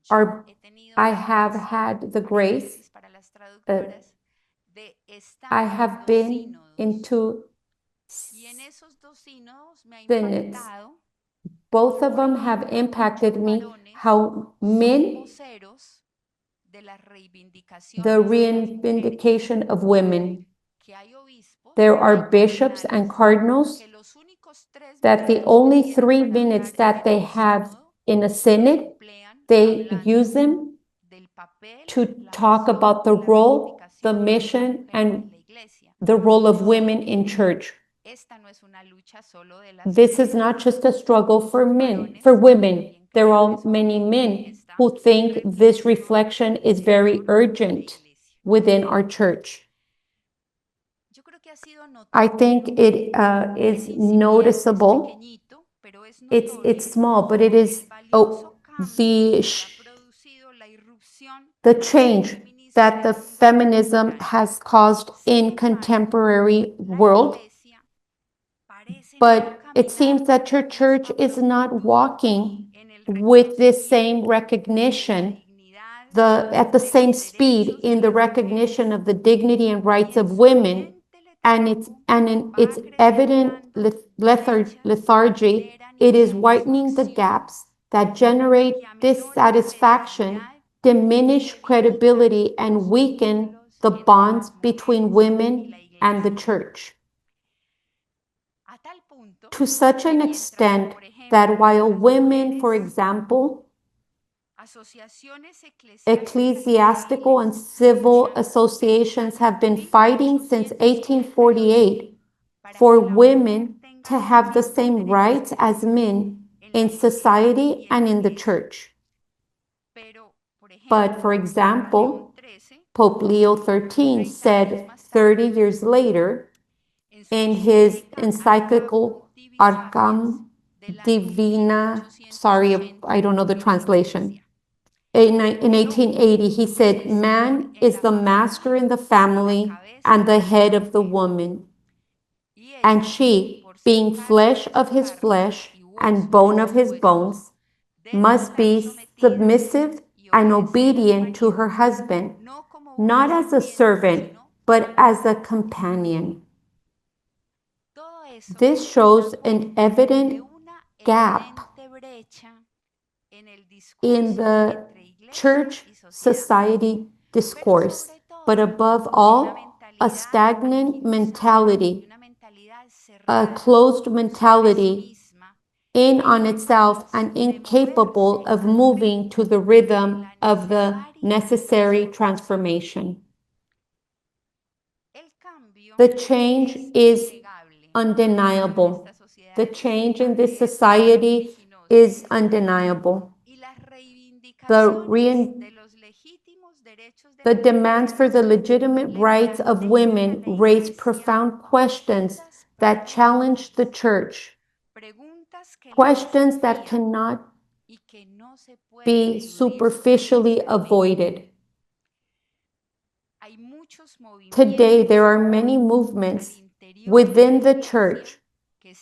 Yo are, he tenido I la have gracia, had the grace, paréntesis para las uh, traductoras, de I estar en have dos been sínodos. into Y en esos dos sínodos me ha synods. impactado Both cómo, of por them have ejemplo, impacted muchos me, varones how son men, voceros de las the reivindicaciones de las mujeres, reivindication of women. que hay obispos, There hay are bishops and cardenales, cardinals que los únicos 3 that the minutos que only tienen para 3 minutes hablar that en they un have sínodo in a synod, they use them to talk about the role, the mission, and the role of women in church. This is not just a struggle for men, for women. There are many men who think this reflection is very urgent within our church. I think it is noticeable. It's small, but it is the change that the feminism has caused in contemporary world. But it seems that your church is not walking with this same recognition, at the same speed in the recognition of the dignity and rights of women, and in its evident lethargy, it is widening the gaps that generate dissatisfaction, diminish credibility, and weaken the bonds between women and the church. To such an extent that while women, for example, ecclesiastical and civil associations have been fighting since 1848 for women to have the same rights as men in society and in the church. But, for example, Pope Leo XIII said 30 years later in his encyclical Arcam Divina, sorry, I don't know the translation. In 1880, he said, man is the master in the family and the head of the woman. And she, being flesh of his flesh and bone of his bones, must be submissive and obedient to her husband, not as a servant, but as a companion. This shows an evident gap in the church-society discourse, but above all, a stagnant mentality, a closed mentality in on itself and incapable of moving to the rhythm of the necessary transformation. The change is undeniable. The change in this society is undeniable. The demands for the legitimate rights of women raise profound questions that challenge the church, questions that cannot be superficially avoided. Today, there are many movements within the church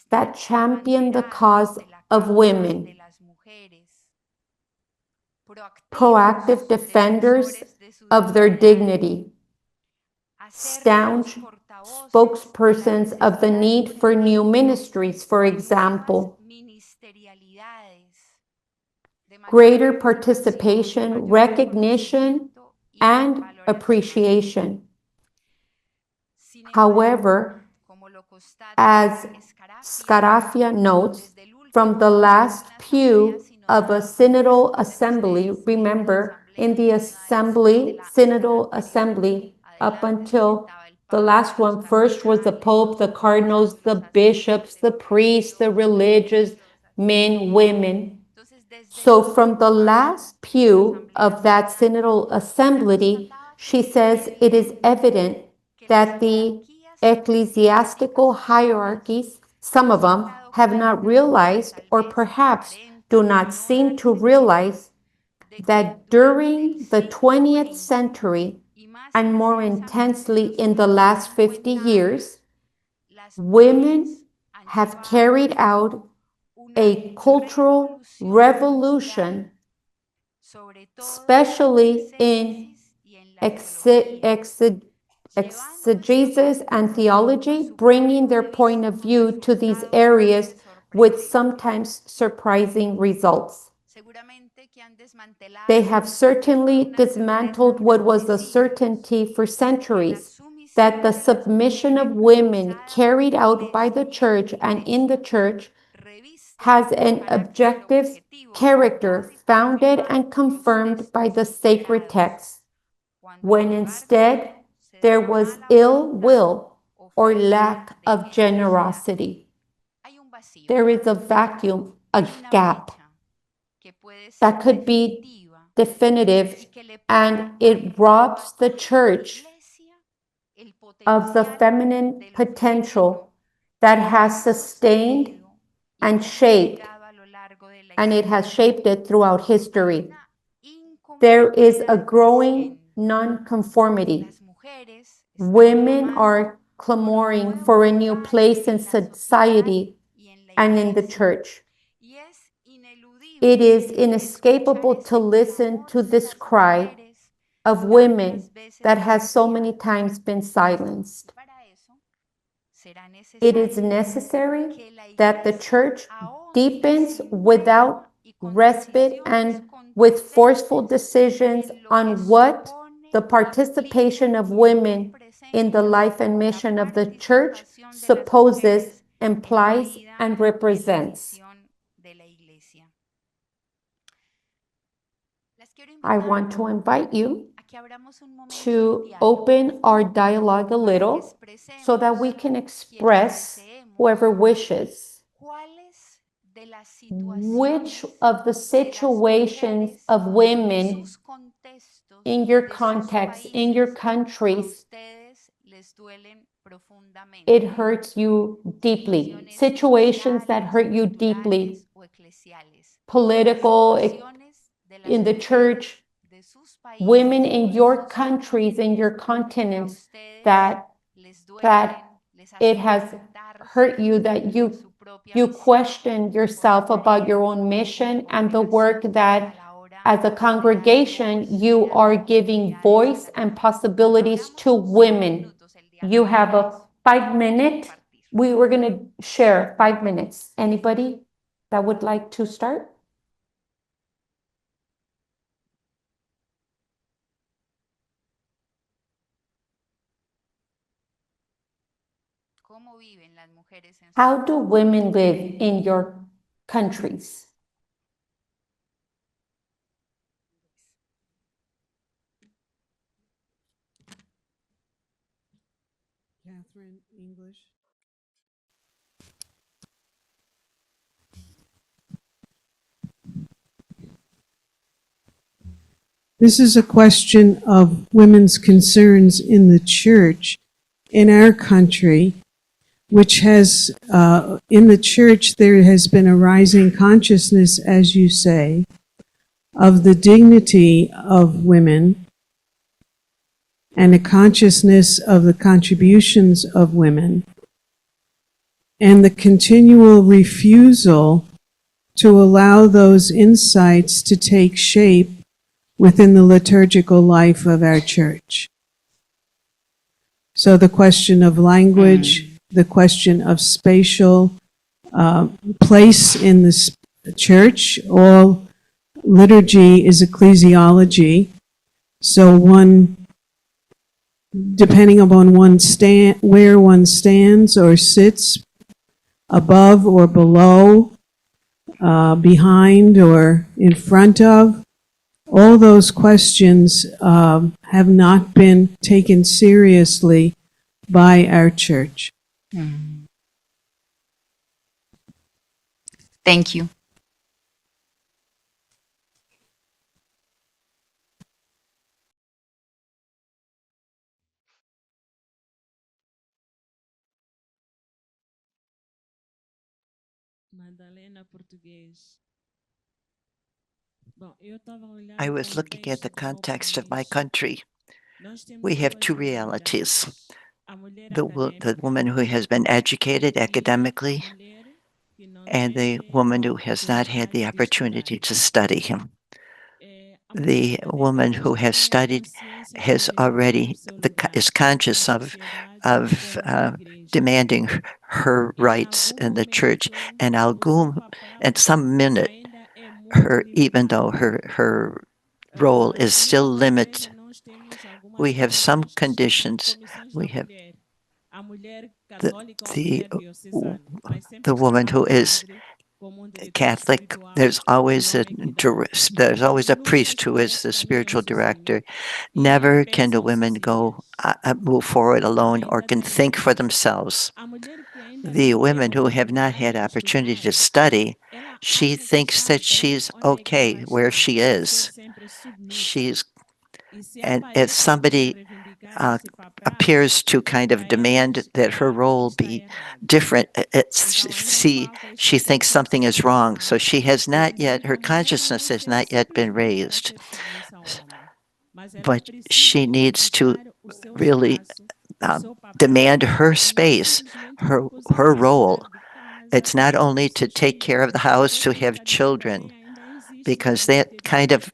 that champion the cause of women, proactive defenders of their dignity, staunch spokespersons of the need for new ministries, for example, greater participation, recognition, and appreciation. However, as Scarafia notes, from the last pew of a synodal assembly, remember, in the synodal assembly, up until the last one, first was the Pope, the cardinals, the bishops, the priests, the religious, men, women. So from the last pew of that synodal assembly, she says it is evident that the ecclesiastical hierarchies, some of them, have not realized, or perhaps do not seem to realize, that during the 20th century, and more intensely in the last 50 years, women have carried out a cultural revolution, especially in exegesis and theology, bringing their point of view to these areas with sometimes surprising results. They have certainly dismantled what was a certainty for centuries, that the submission of women carried out by the church and in the church has an objective character founded and confirmed by the sacred text, when instead there was ill will or lack of generosity. There is a vacuum, a gap that could be definitive, and it robs the church of the feminine potential that has sustained and shaped, and it has shaped it throughout history. There is a growing nonconformity. Women are clamoring for a new place in society and in the church. It is inescapable to listen to this cry of women that has so many times been silenced. It is necessary that the church deepens without respite and with forceful decisions on what the participation of women in the life and mission of the church supposes, implies, and represents. I want to invite you to open our dialogue a little so that we can express, whoever wishes, which of the situations of women in your context, in your countries, it hurts you deeply. Situations that hurt you deeply. Political, in the church, women in your countries, in your continents, that it has hurt you, that you question yourself about your own mission and the work that as a congregation you are giving voice and possibilities to women. You have a 5-minute. We were going to share 5 minutes. Anybody that would like to start? How do women live in your countries? Catherine, English. This is a question of women's concerns in the church in our country, which has, in the church, there has been a rising consciousness, as you say, of the dignity of women and a consciousness of the contributions of women and the continual refusal to allow those insights to take shape within the liturgical life of our church. So the question of language, the question of spatial place in the church, all liturgy is ecclesiology. So one, depending upon where one stands or sits, above or below, behind or in front of, all those questions have not been taken seriously by our church. Thank you. Madalena, português. I was looking at the context of my country. We have two realities. The woman who has been educated academically and the woman who has not had the opportunity to study. The woman who has studied has already is conscious of demanding her rights in the church, and algum at some minute, even though her role is still limited, we have some conditions. We have the woman who is Catholic, there's always a priest who is the spiritual director. Never can the women move forward alone or can think for themselves. The women who have not had opportunity to study, she thinks that she's okay where she is. And if somebody appears to kind of demand that her role be different, she thinks something is wrong. So she has not yet, her consciousness has not yet been raised. But she needs to really demand her space, her role. It's not only to take care of the house, to have children, because that kind of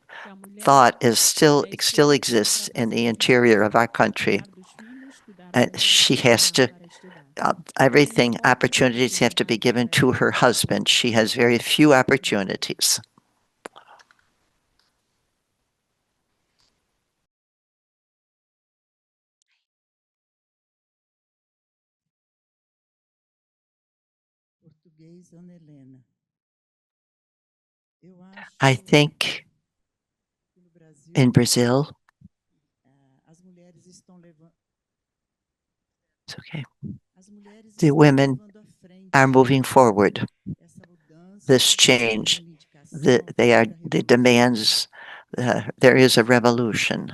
thought still exists in the interior of our country. She has to, opportunities have to be given to her husband. She has very few opportunities. I think in Brazil, it's okay. The women are moving forward. This change, the demands. There is a revolution.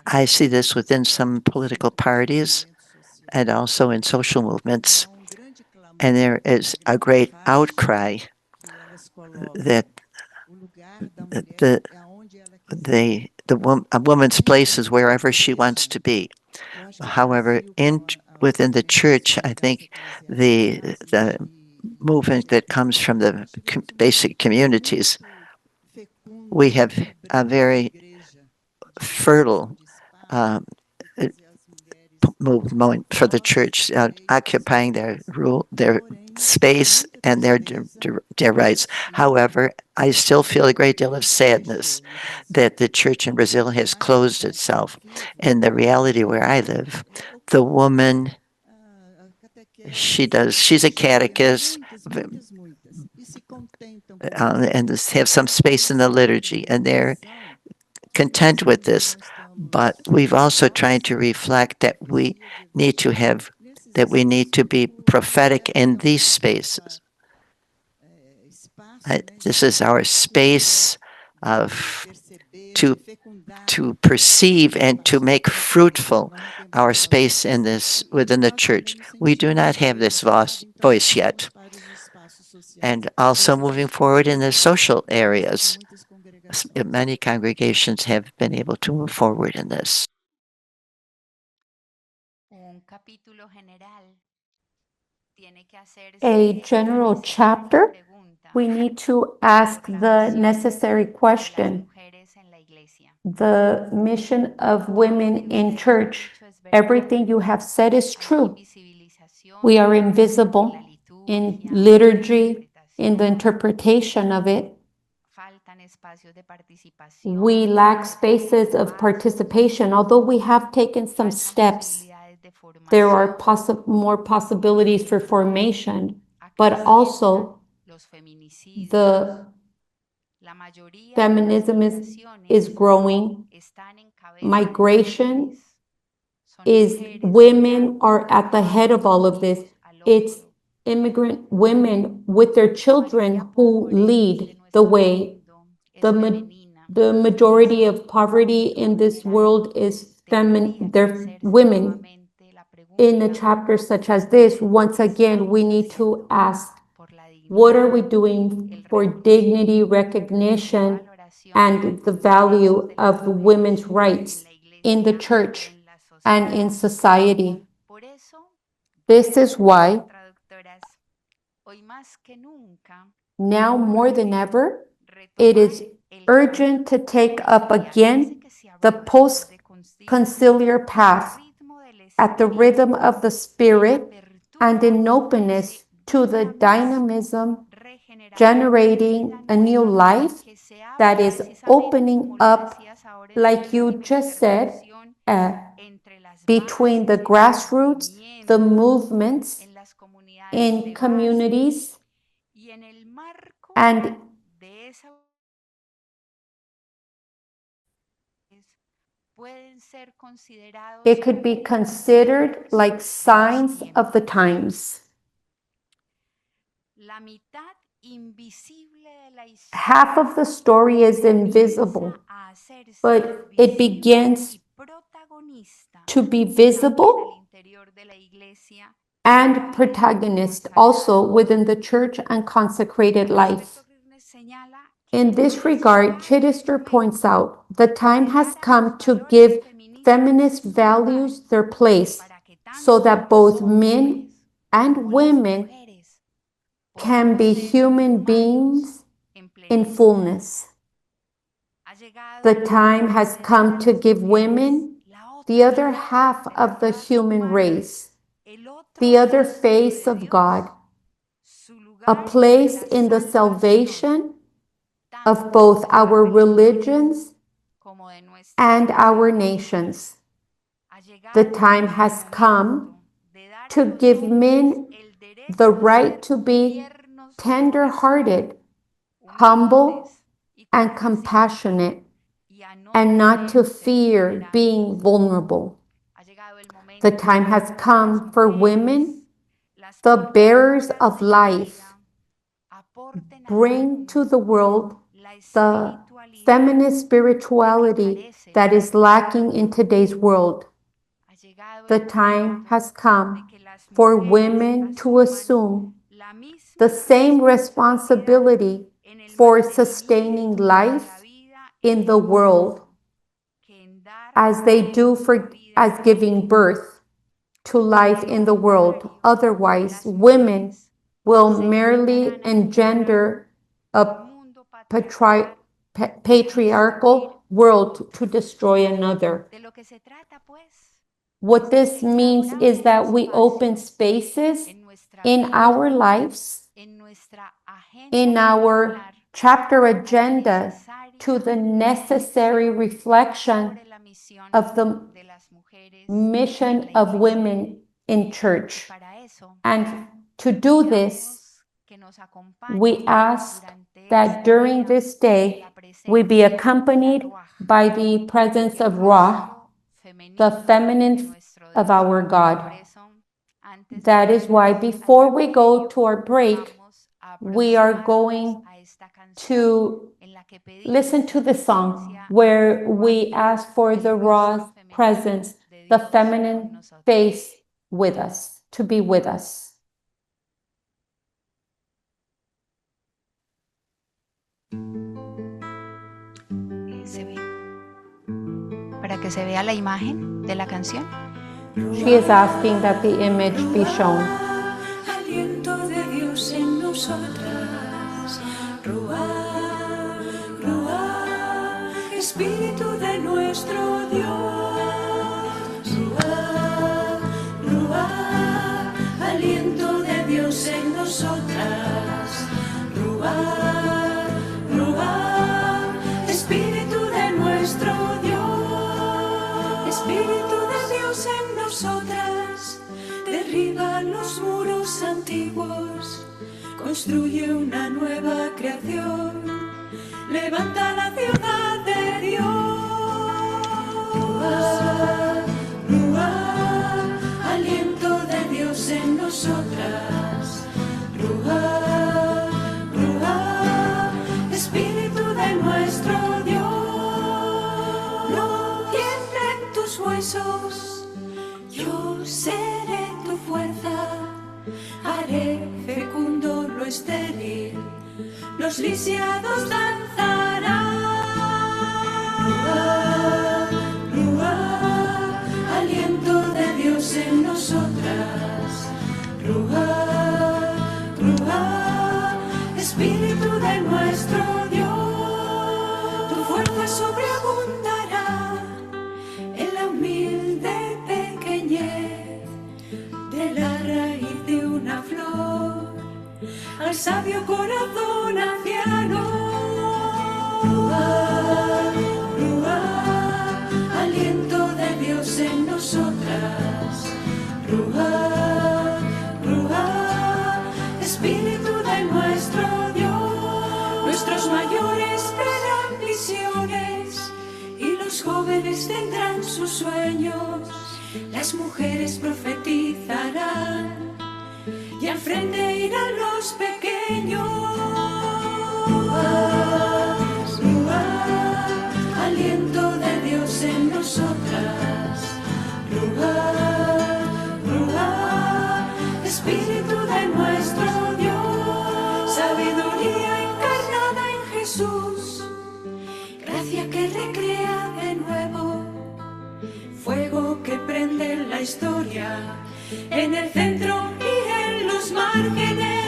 I see this within some political parties and also in social movements, and there is a great outcry that a woman's place is wherever she wants to be. However, within the church, I think the movement that comes from the basic communities, we have a very fertile movement for the church, occupying their space and their rights. However, I still feel a great deal of sadness that the church in Brazil has closed itself. In the reality where I live, the woman, she's a catechist, and have some space in the liturgy, and they're content with this. But we've also tried to reflect that we need to be prophetic in these spaces. This is our space to perceive and to make fruitful our space within the church. We do not have this voice yet. And also moving forward in the social areas, many congregations have been able to move forward in this. A general chapter, we need to ask the necessary question. The mission of women in church, everything you have said is true. We are invisible in liturgy, in the interpretation of it. We lack spaces of participation. Although we have taken some steps, there are more possibilities for formation, but also the feminism is growing. Migration is, women are at the head of all of this. It's immigrant women with their children who lead the way. The majority of poverty in this world is they're women. In a chapter such as this, once again, we need to ask, what are we doing for dignity, recognition, and the value of women's rights in the church and in society? This is why, now more than ever, it is urgent to take up again the post-conciliar path at the rhythm of the Spirit and in openness to the dynamism, generating a new life that is opening up, like you just said, between the grassroots, the movements in communities, And de esa pueden ser considerados it could be considered like signs of the times. la mitad invisible de la Half of the story is invisible, comienza a hacerse but it visible begins y protagonista to be también al visible interior de la iglesia and protagonist also within the church and consecrated life. señala In this regard, Chittister points out the time has come to give feminist values their place so that both men and women can be human beings in fullness. The time has come to give women the other half of the human race, the other face of God, a place in the salvation of both our religions and our nations. The time has come to give men the right to be tender-hearted, humble, and compassionate, and not to fear being vulnerable. The time has come for women, the bearers of life, bring to the world the feminist spirituality that is lacking in today's world. The time has come for women to assume the same responsibility for sustaining life in the world as they do as giving birth to life in the world. Otherwise, women will merely engender a patriarchal world to destroy another. What this means is that we open spaces in our lives, in our chapter agenda, to the necessary reflection of the mission of women in church. And to do this, we ask that during this day we be accompanied by the presence of Ra, the feminine of our God. That is why before we go to our break, we are going to listen to the song where we ask for the Ra's presence, the feminine face with us, to be with us. Para que se vea la imagen de la canción. She is asking that the image be shown. Aliento de Dios en nosotras, Ruá, Ruá, Espíritu de nuestro Dios, Ruá, Ruá, aliento de Dios en nosotras, Ruá, Ruá, Espíritu de nuestro Dios, Espíritu de Dios en nosotras, derriba los muros antiguos, construye una nueva creación, levanta la ciudad de Dios. Ruá, Ruá, aliento de Dios en nosotras, Ruá, Ruá, Espíritu de nuestro Dios, no tiemblen tus huesos, yo seré tu fuerza, haré fecundo lo estéril, los lisiados danzarán. Ruá, Ruá, aliento de Dios en nosotras, Ruá, Ruá, Espíritu de nuestro Dios, tu fuerza sobreabundará en la humilde pequeñez de la raíz de una flor, al sabio corazón anciano. Ruá, Ruá, aliento de Dios en nosotras, Ruá, Ruá, Espíritu de nuestro Dios, sueños, las mujeres profetizarán y al frente irán los pequeños. Aliento de Dios en nosotras. Espíritu de nuestro Dios, sabiduría encarnada en Jesús, gracia que recrea de nuevo, fuego que prende la historia, en el centro y en los márgenes.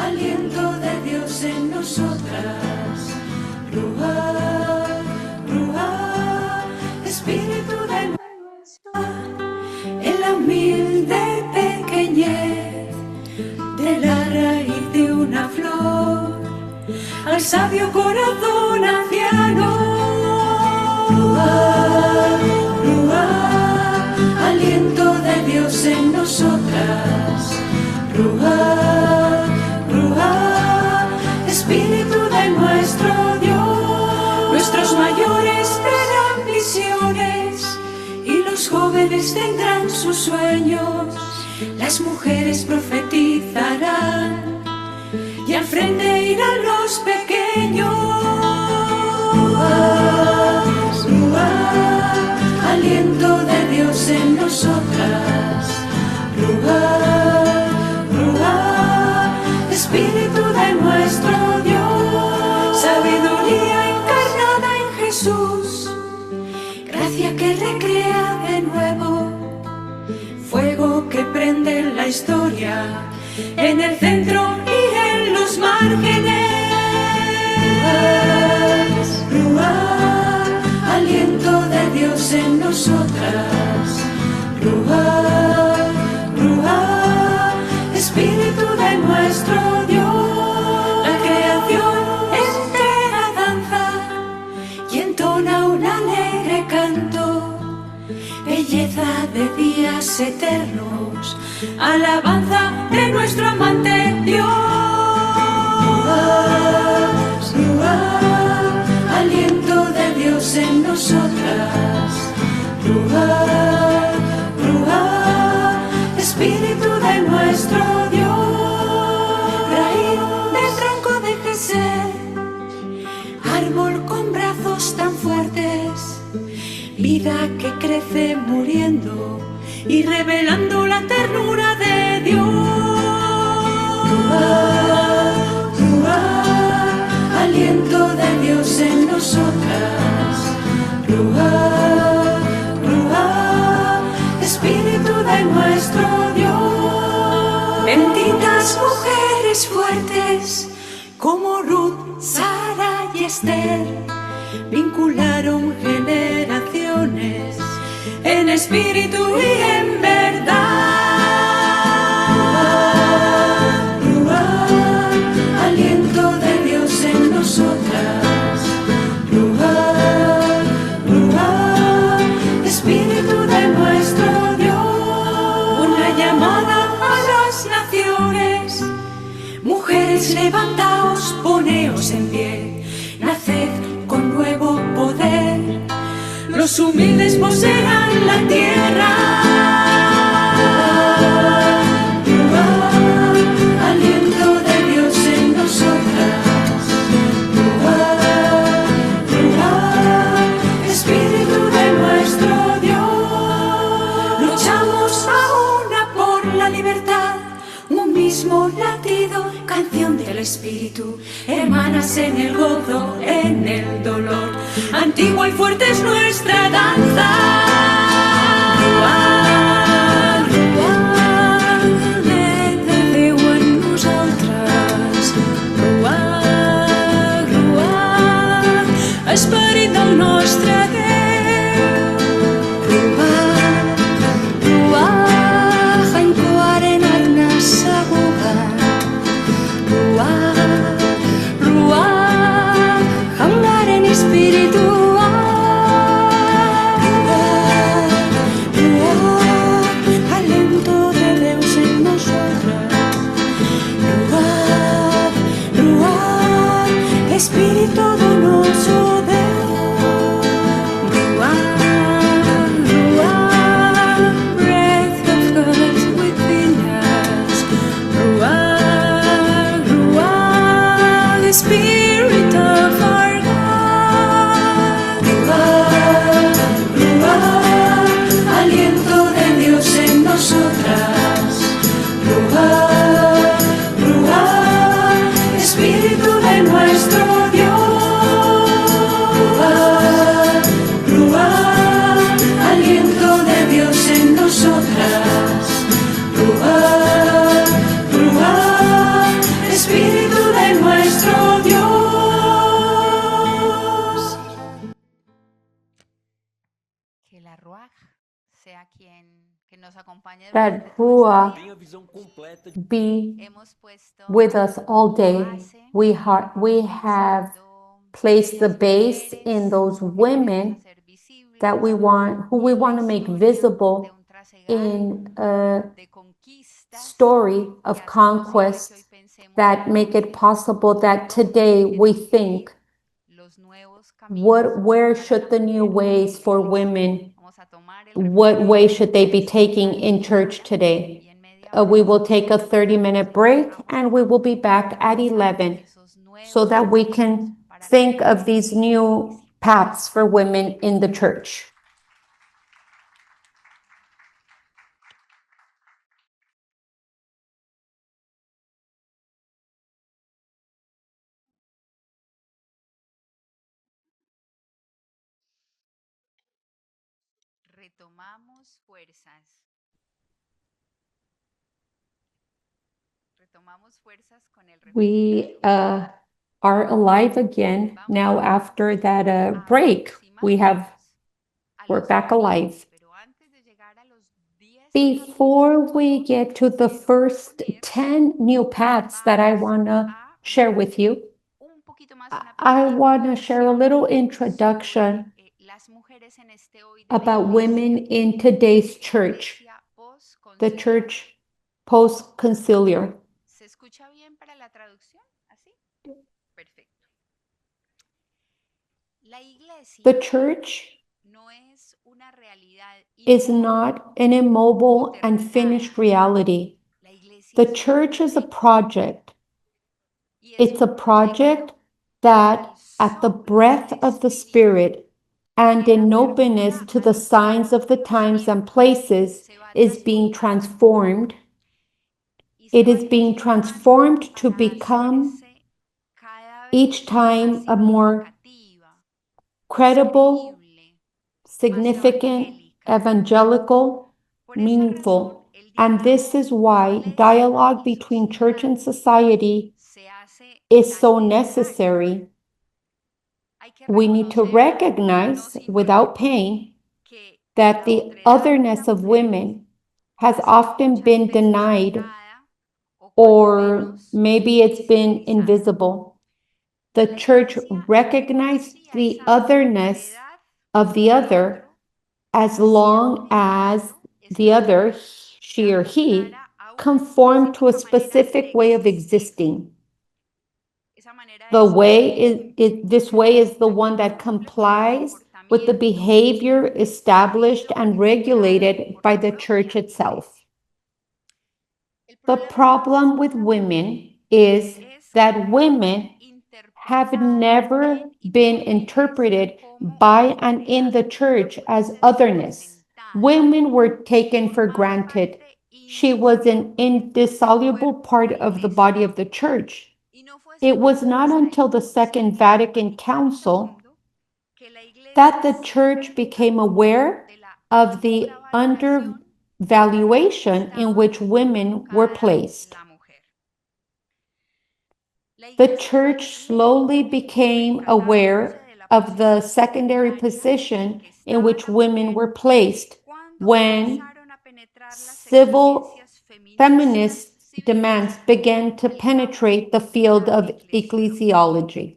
Aliento de Dios en nosotras. Espíritu de nuestro, en la humilde pequeñez de la raíz de una flor, al sabio corazón anciano. Aliento de Dios en nosotras. Espíritu de nuestro Dios, nuestros mayores verán visiones y los jóvenes tendrán sus sueños, las mujeres profetizarán y al frente irán los pequeños. Aliento de Dios en nosotras. Espíritu de nuestro Dios, sabiduría encarnada en Jesús, gracia que recrea de nuevo, fuego que prende la historia, en el centro y en los márgenes. Aliento de Dios en nosotras. Espíritu de nuestro Dios, la creación entera danza y entona un alegre canto, belleza de días eternos, alabanza de nuestro amante Dios. Aliento de Dios en nosotras. Espíritu de nuestro Dios, raíz de Franco de Echeverri, árbol con brazos tan fuertes, vida que crece muriendo y revelando la ternura de Dios. Aliento de Dios en nosotras. Espíritu de nuestro Dios, benditas mujeres fuertes como Ruth, Sara y Esther, vincularon generaciones en espíritu y en verdad. Aliento de Dios en nosotras. Espíritu de nuestro Dios, una llamada a las naciones, mujeres levantaos, poneos en pie, naced con nuevo poder, los humildes poseerán la tierra. Aliento de Dios en nosotras. Espíritu de nuestro Dios, luchamos a una por la libertad, un mismo latido, canción del Espíritu, hermanas en el gozo, en el dolor, antigua y fuerte es nuestra danza. Déu en nosaltres, esperit del nostre Déu, jainkoaren arna zaguga, jaunaren espiritua, que la Ruach sea quien que nos acompañe durante that todo este Ruach día. Tenha visão completa. be Hemos puesto with us all como day. base We have pensando placed the en esas base in mujeres those que queremos women hacer visibles that we want, who y we en la want to make historia de visible un trasegar in a de conquistas story que of hacen posible que hoy conquest pensemos that make it possible that today we think, los nuevos caminos where para la should the new mujer ways en for la iglesia. women, Vamos a tomar el what recorrido way should they be de taking una in church hora today? y en media hora We will take a nos 30-minute break vamos and we will be back at 11 esos so nuevos that we caminos can para la think mujer of these en la new iglesia. paths for women in the church. Retomamos fuerzas. Retomamos fuerzas con el We refrigerio. are alive again now after that break. We're back alive. Pero antes de llegar a los 10 Before we get to the first 10 new paths that I want to share with you, un poquito más I want to share a little sobre, introduction las mujeres en este hoy de la about iglesia, women in today's church, iglesia the post-conciliar. church post-conciliar. ¿Se escucha bien para la traducción? ¿Así? Perfecto. La iglesia The church no es una realidad is inmóvil not an immobile o and terminada. finished reality. La iglesia The es un church is a proyecto, project. y es It's a un proyecto project that, at the soplo breath del of the Espíritu Spirit and y en in apertura openness to a the los signs of the times and acontecimientos, places, se va is being transformando transformed. y se It va is being transformando transformed to para become hacerse cada each vez más time a more significativa, credible, creíble, más significant, evangélica. evangelical, Por esa meaningful. razón, el And this diálogo is why iglesia dialogue y between church and sociedad society se hace is tan so necesario. necessary. Hay que We need to reconocer, no recognize sin without dolor, pain que that la the otredad de otherness la of mujer women ha has sido often muchas been veces denied, negada o cuando or menos maybe it's been invisibilizada. invisible. The La church iglesia recognized reconocía the esa otherness otredad of the del other otro, as long siempre y as cuando ese the other, otro she or he, ajustara a una conformed to a específica manera specific de way of existir. existing. Esa manera The es way this way is the la que one that cumple con el complies with the comportamiento behavior established establecido and y creado regulated por by la the propia church itself. iglesia. El The problema problem with con la women mujer is es that que women have never been interpreted by and in the church as otherness. Women were taken for granted. She was an indissoluble part of the body of the church. It was not until the Second Vatican Council that the church became aware of the undervaluation in which women were placed. The church slowly became aware of the secondary position in which women were placed when civil feminist demands began to penetrate the field of ecclesiology.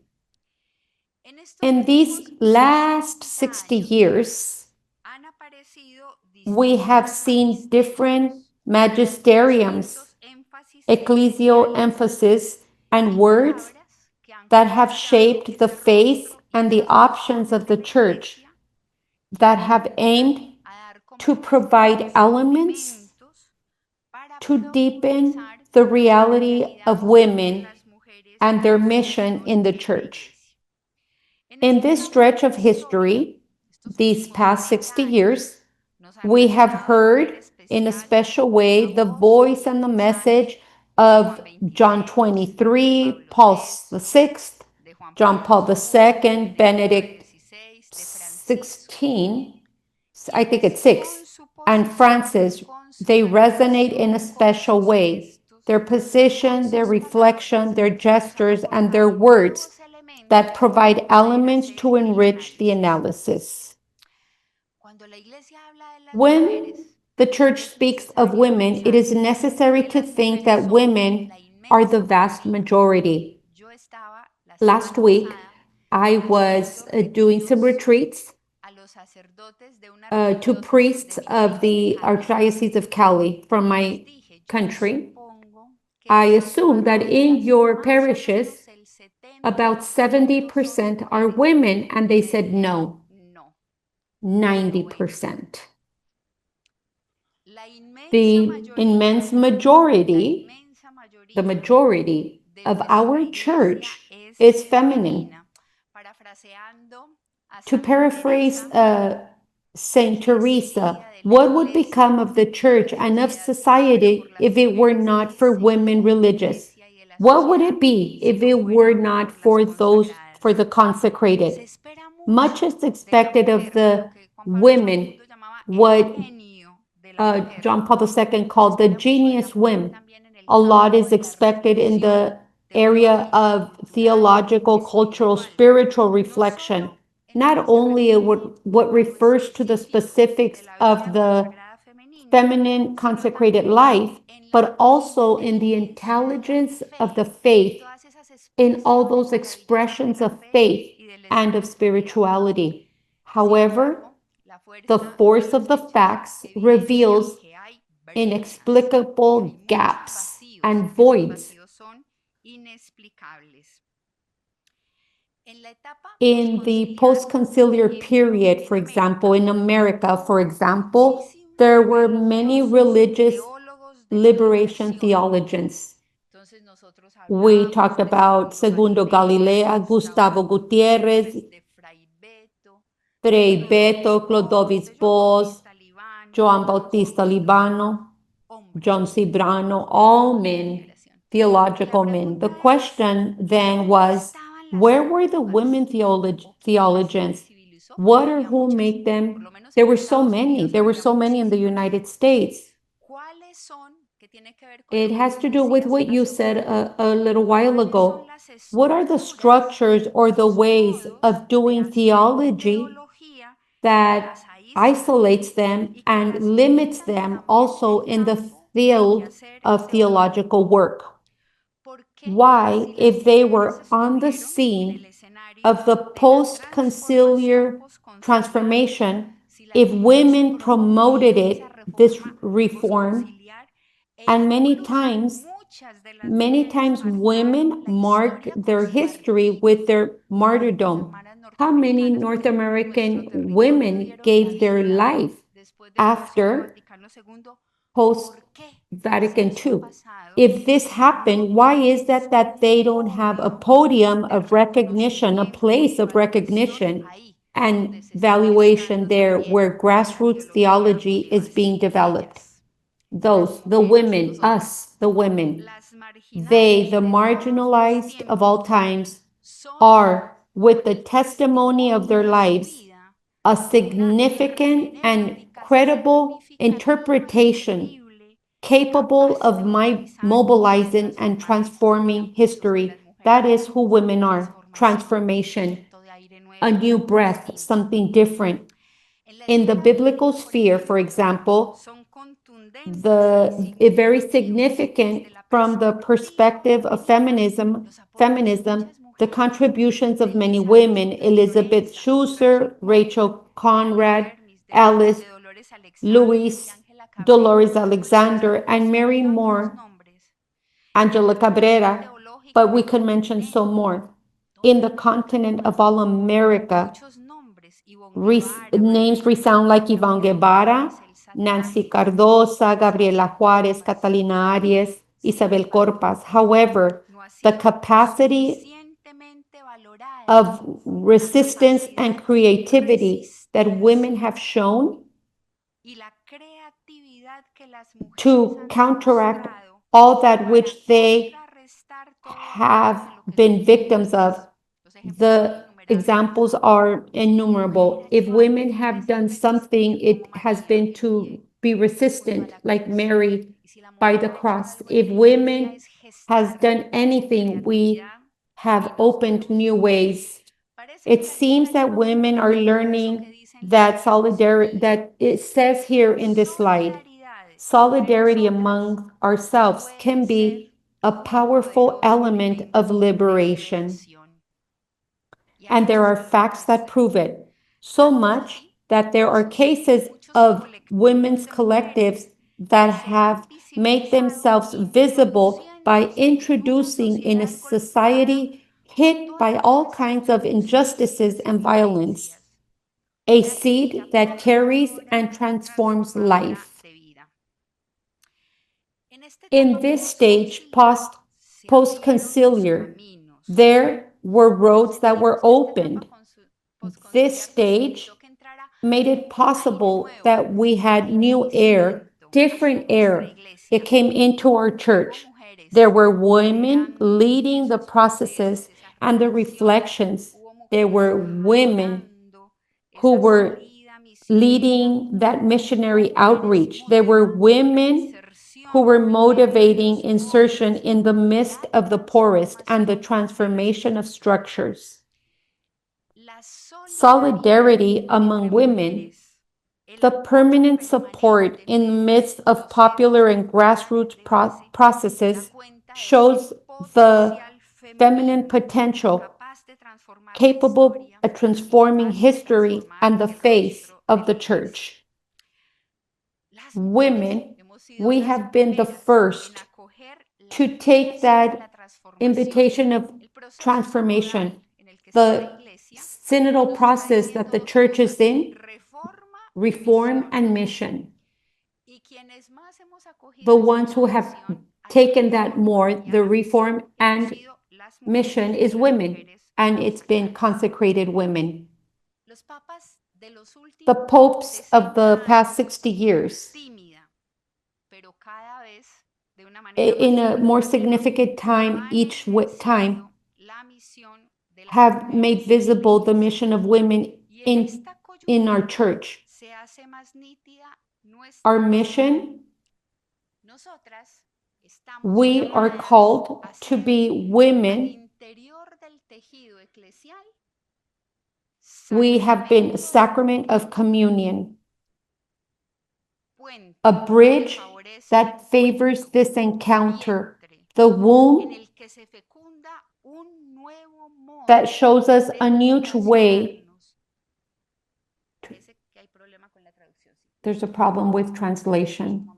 In these last 60 years, we have seen different magisteriums, ecclesial emphasis, and words that have shaped the faith and the options of the church, that have aimed to provide elements to deepen the reality of women and their mission in the church. In this stretch of history, these past 60 years, we have heard in a special way the voice and the message of John 23, Paul VI, John Paul II, Benedict XVI, I think it's 6, and Francis. They resonate in a special way. Their position, their reflection, their gestures, and their words that provide elements to enrich the analysis. When the church speaks of women, it is necessary to think that women are the vast majority. Last week, I was doing some retreats to priests of the Archdiocese of Cali from my country. I assume that in your parishes, about 70% are women, and they said no, 90%. The immense majority, the majority of our church is feminine. To paraphrase Saint Teresa, what would become of the church and of society if it were not for women religious? What would it be if it were not for the consecrated? Much is expected of the women, what John Paul II called the genius whim. A lot is expected in the area of theological, cultural, spiritual reflection. Not only what refers to the specifics of the feminine consecrated life, but also in the intelligence of the faith, in all those expressions of faith and of spirituality. However, the force of the facts reveals inexplicable gaps and voids. In the post-conciliar period, for example, in America, for example, there were many religious liberation theologians. We talked about Segundo Galilea, Gustavo Gutierrez, Fray Beto, Clodovis Bos, Joan Bautista Libano, John Cibrano, all men, theological men. The question then was, where were the women theologians? What or who made them? There were so many. There were so many in the United States. It has to do with what you said a little while ago. What are the structures or the ways of doing theology that isolates them and limits them also in the field of theological work? Why, if they were on the scene of the post-conciliar transformation, if women promoted it, this reform, and many times women mark their history with their martyrdom. How many North American women gave their life after post-Vatican II? If this happened, why is that they don't have a podium of recognition, a place of recognition and valuation there where grassroots theology is being developed? The women, us, the women, they, the marginalized of all times, are, with the testimony of their lives, a significant and credible interpretation capable of mobilizing and transforming history. That is who women are. Transformation, a new breath, something different. In the biblical sphere, for example, very significant from the perspective of feminism, the contributions of many women, Elizabeth Schuster, Rachel Conrad, Alice Louise, Dolores Alexander, and Mary Moore, Angela Cabrera, but we could mention so more. In the continent of all America, names resound like Ivonne Guevara, Nancy Cardosa, Gabriela Juarez, Catalina Arias, Isabel Corpas. However, the capacity of resistance and creativity that women have shown to counteract all that which they have been victims of. The examples are innumerable. If women have done something, it has been to be resistant, like Mary by the cross. If women has done anything, we have opened new ways. It seems that women are learning that solidarity, that it says here in this slide, solidarity among ourselves can be a powerful element of liberation. And there are facts that prove it, so much that there are cases of women's collectives that have made themselves visible by introducing in a society hit by all kinds of injustices and violence a seed that carries and transforms life. In this stage, post-conciliar, there were roads that were opened. This stage made it possible that we had new air, different air. It came into our church. There were women leading the processes and the reflections. There were women who were leading that missionary outreach. There were women who were motivating insertion in the midst of the poorest and the transformation of structures. Solidarity among women, the permanent support in the midst of popular and grassroots processes, shows the feminine potential capable of transforming history and the face of the church. Women, we have been the first to take that invitation of transformation, the synodal process that the church is in, reform and mission. The ones who have taken that more, the reform and mission, is women, and it's been consecrated women. The popes of the past 60 years, in a more significant time each time, have made visible the mission of women in our church. Our mission, we are called to be women. We have been a sacrament of communion, a bridge that favors this encounter, the womb that shows us a new way. There's a problem with translation.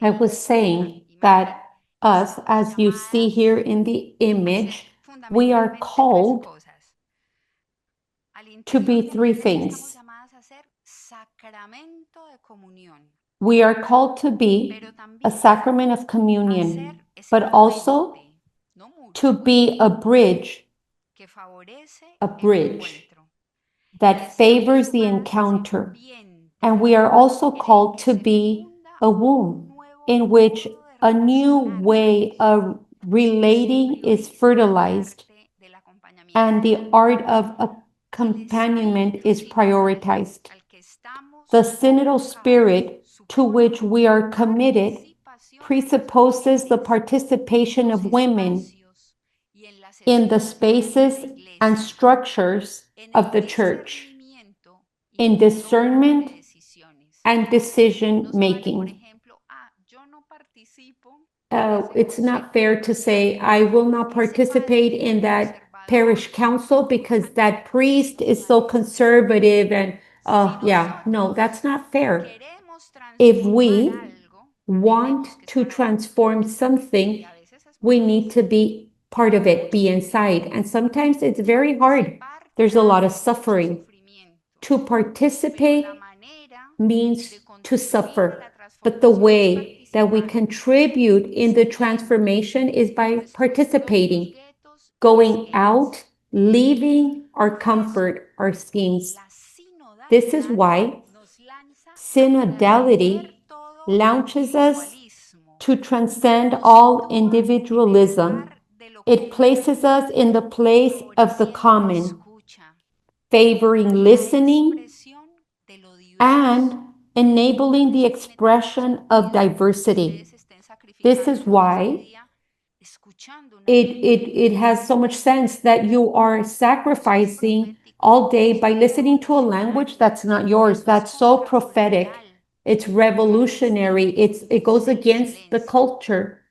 I was saying that us, as you see here in the image, we are called to be three things. We are called to be a sacrament of communion, but also to be a bridge that favors the encounter. And we are also called to be a womb in which a new way of relating is fertilized and the art of accompaniment is prioritized. The synodal spirit to which we are committed presupposes the participation of women in the spaces and structures of the church, in discernment and decision making. It's not fair to say, I will not participate in that parish council because that priest is so conservative and, no, that's not fair. If we want to transform something, we need to be part of it, be inside. And sometimes it's very hard. There's a lot of suffering. To participate means to suffer. But the way that we contribute in the transformation is by participating, going out, leaving our comfort, our schemes. This is why synodality launches us to transcend all individualism. It places us in the place of the common, favoring listening and enabling the expression of diversity. This is why it has so much sense that you are sacrificing all day by listening to a language that's not yours, that's so prophetic. It's revolutionary. It goes against the culture.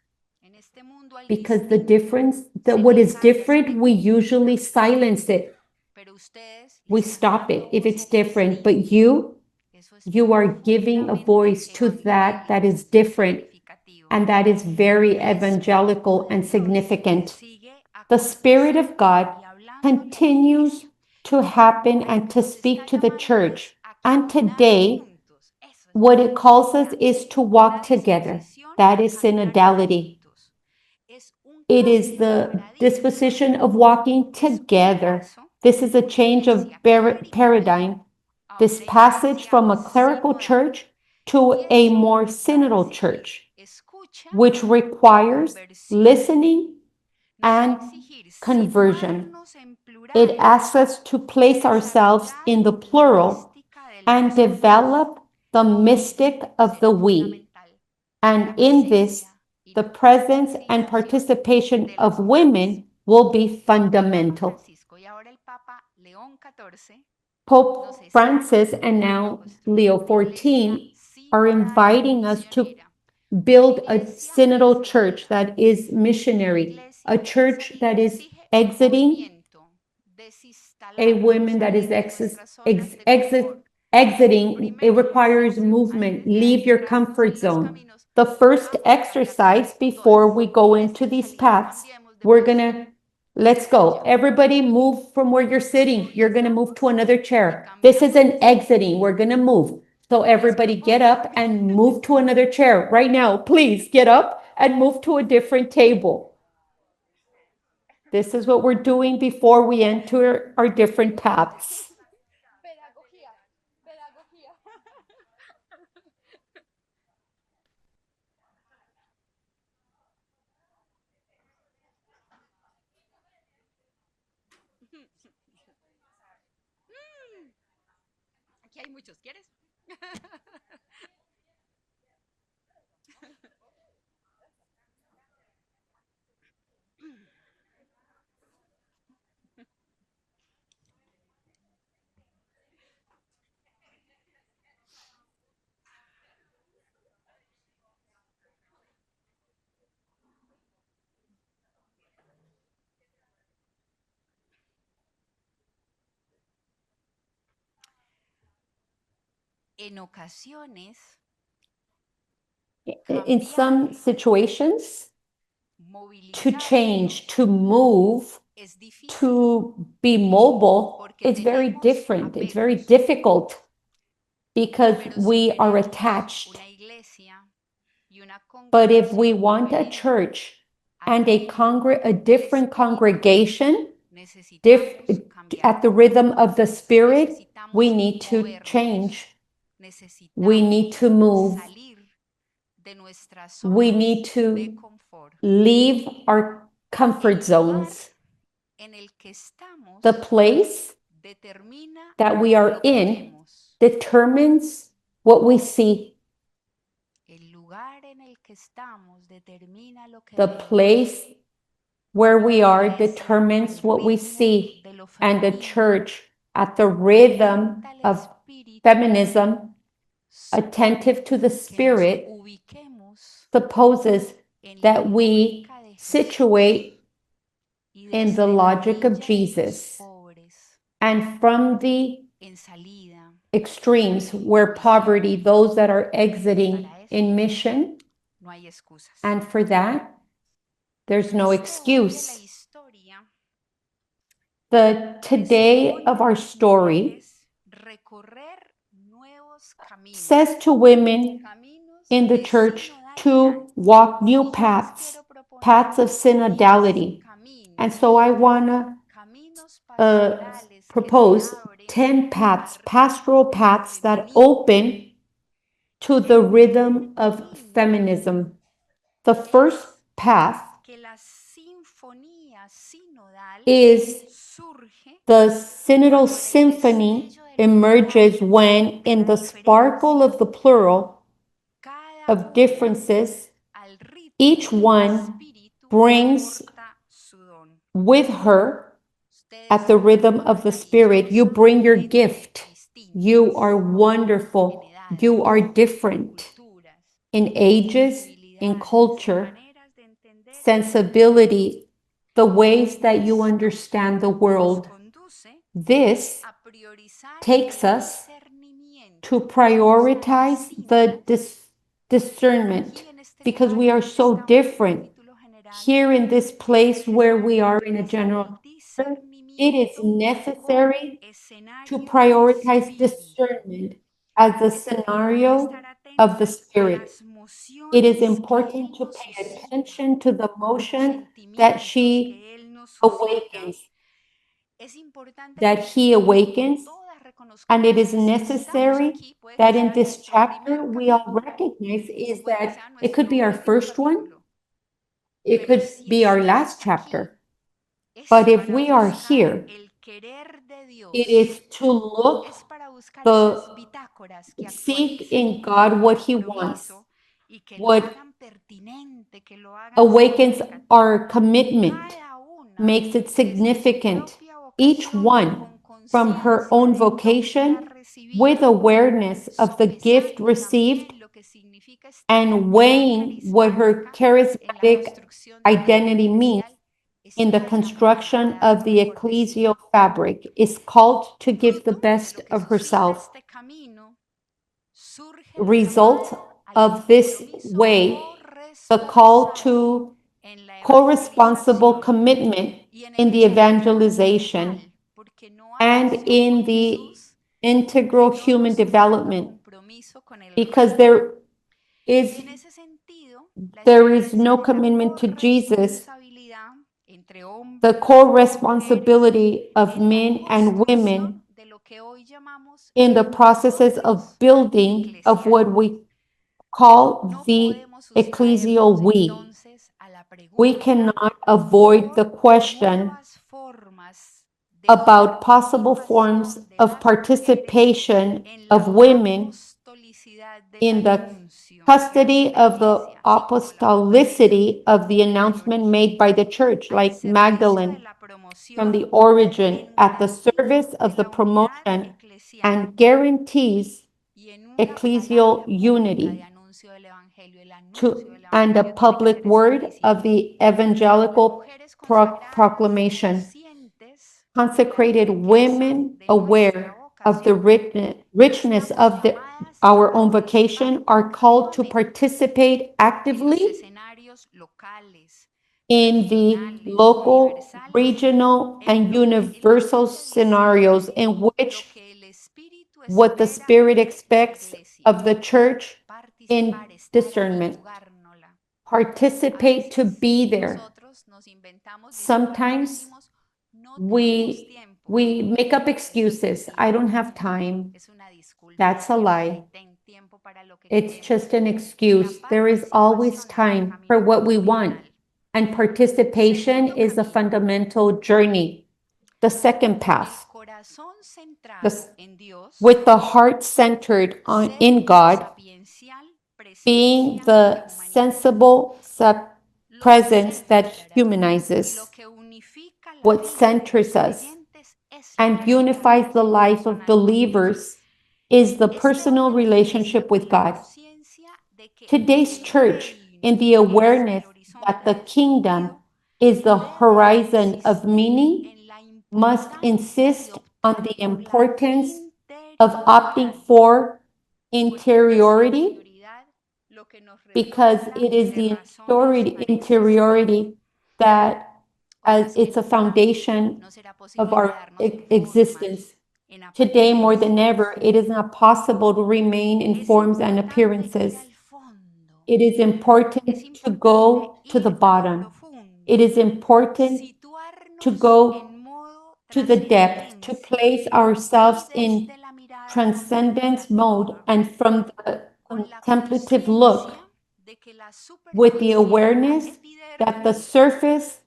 Because what is different, we usually silence it. We stop it if it's different. But you are giving a voice to that is different. And that is very evangelical and significant. The Spirit of God continues to happen and to speak to the church. And today, what it calls us is to walk together. That is synodality. It is the disposition of walking together. This is a change of paradigm. This passage from a clerical church to a more synodal church, which requires listening and conversion. It asks us to place ourselves in the plural and develop the mystic of the we. And in this, the presence and participation of women will be fundamental. Pope Francis and now Leo XIV are inviting us to build a synodal church that is missionary, a church that is exiting, a woman that is exiting. It requires movement. Leave your comfort zone. The first exercise before we go into these paths, let's go. Everybody move from where you're sitting. You're going to move to another chair. This is an exiting. We're going to move. So everybody get up and move to another chair right now. Please get up and move to a different table. This is what we're doing before we enter our different paths. Aquí hay muchos, ¿quieres? En ocasiones, in some situations, to change, to move, to be mobile, it's very different. It's very difficult because we are attached. But if we want a church and a different congregation, at the rhythm of the Spirit, we need to change. We need to move. We need to leave our comfort zones. The place that we are in determines what we see. The place where we are determines what we see, and the church, at the rhythm of feminism, attentive to the Spirit, supposes that we situate in the logic of Jesus, and from the extremes where poverty, those that are exiting in mission, and for that, there's no excuse. The today of our story says to women in the church to walk new paths, paths of synodality. And so I want to propose 10 paths, pastoral paths that open to the rhythm of feminism. The first path is the synodal symphony emerges when, in the sparkle of the plural of differences, each one brings with her, at the rhythm of the Spirit, you bring your gift. You are wonderful. You are different in ages, in culture, sensibility, the ways that you understand the world. This takes us to prioritize the discernment, because we are so different. Here in this place where we are in a general, it is necessary to prioritize discernment as the scenario of the Spirit. It is important to pay attention to the motion that she awakens, that he awakens, and it is necessary that in this chapter we all recognize is that it could be our first one, it could be our last chapter, but if we are here, it is to look, seek in God what he wants, what awakens our commitment, makes it significant, each one from her own vocation, with awareness of the gift received and weighing what her charismatic identity means in the construction of the ecclesial fabric, is called to give the best of herself. Result of this way, the call to co-responsible commitment in the evangelization and in the integral human development, because there is no commitment to Jesus, the core responsibility of men and women in the processes of building of what we call the ecclesial we. We cannot avoid the question about possible forms of participation of women in the custody of the apostolicity of the announcement made by the church, like Magdalene, from the origin, at the service of the promotion and guarantees ecclesial unity and a public word of the evangelical proclamation. Consecrated women aware of the richness of our own vocation are called to participate actively in the local, regional, and universal scenarios in which what the Spirit expects of the church in discernment. Participate to be there. Sometimes we make up excuses. I don't have time. That's a lie. It's just an excuse. There is always time for what we want. And participation is a fundamental journey. The second path, with the heart centered in God, being the sensible presence that humanizes, what centers us, and unifies the life of believers is the personal relationship with God. Today's church, in the awareness that the kingdom is the horizon of meaning, must insist on the importance of opting for interiority, because it is the interiority that, as it's a foundation of our existence. Today, more than ever, it is not possible to remain in forms and appearances. It is important to go to the bottom. It is important to go to the depth, to place ourselves in transcendence mode, and from the contemplative look, with the awareness that the surface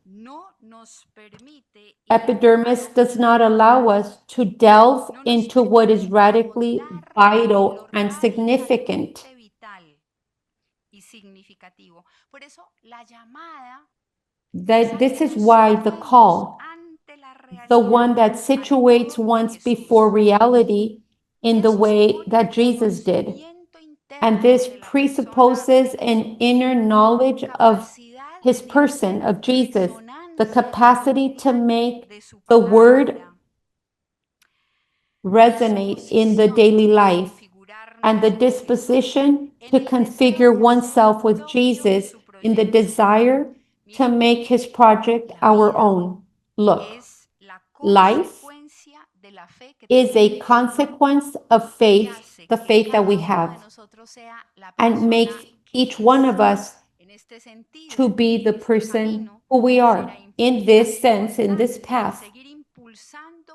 epidermis does not allow us to delve into what is radically vital and significant. That this is why the call, the one that situates once before reality in the way that Jesus did. And this presupposes an inner knowledge of his person, of Jesus, the capacity to make the word resonate in the daily life, and the disposition to configure oneself with Jesus in the desire to make his project our own. Look, life is a consequence of faith, the faith that we have, and makes each one of us to be the person who we are. In this sense, in this path,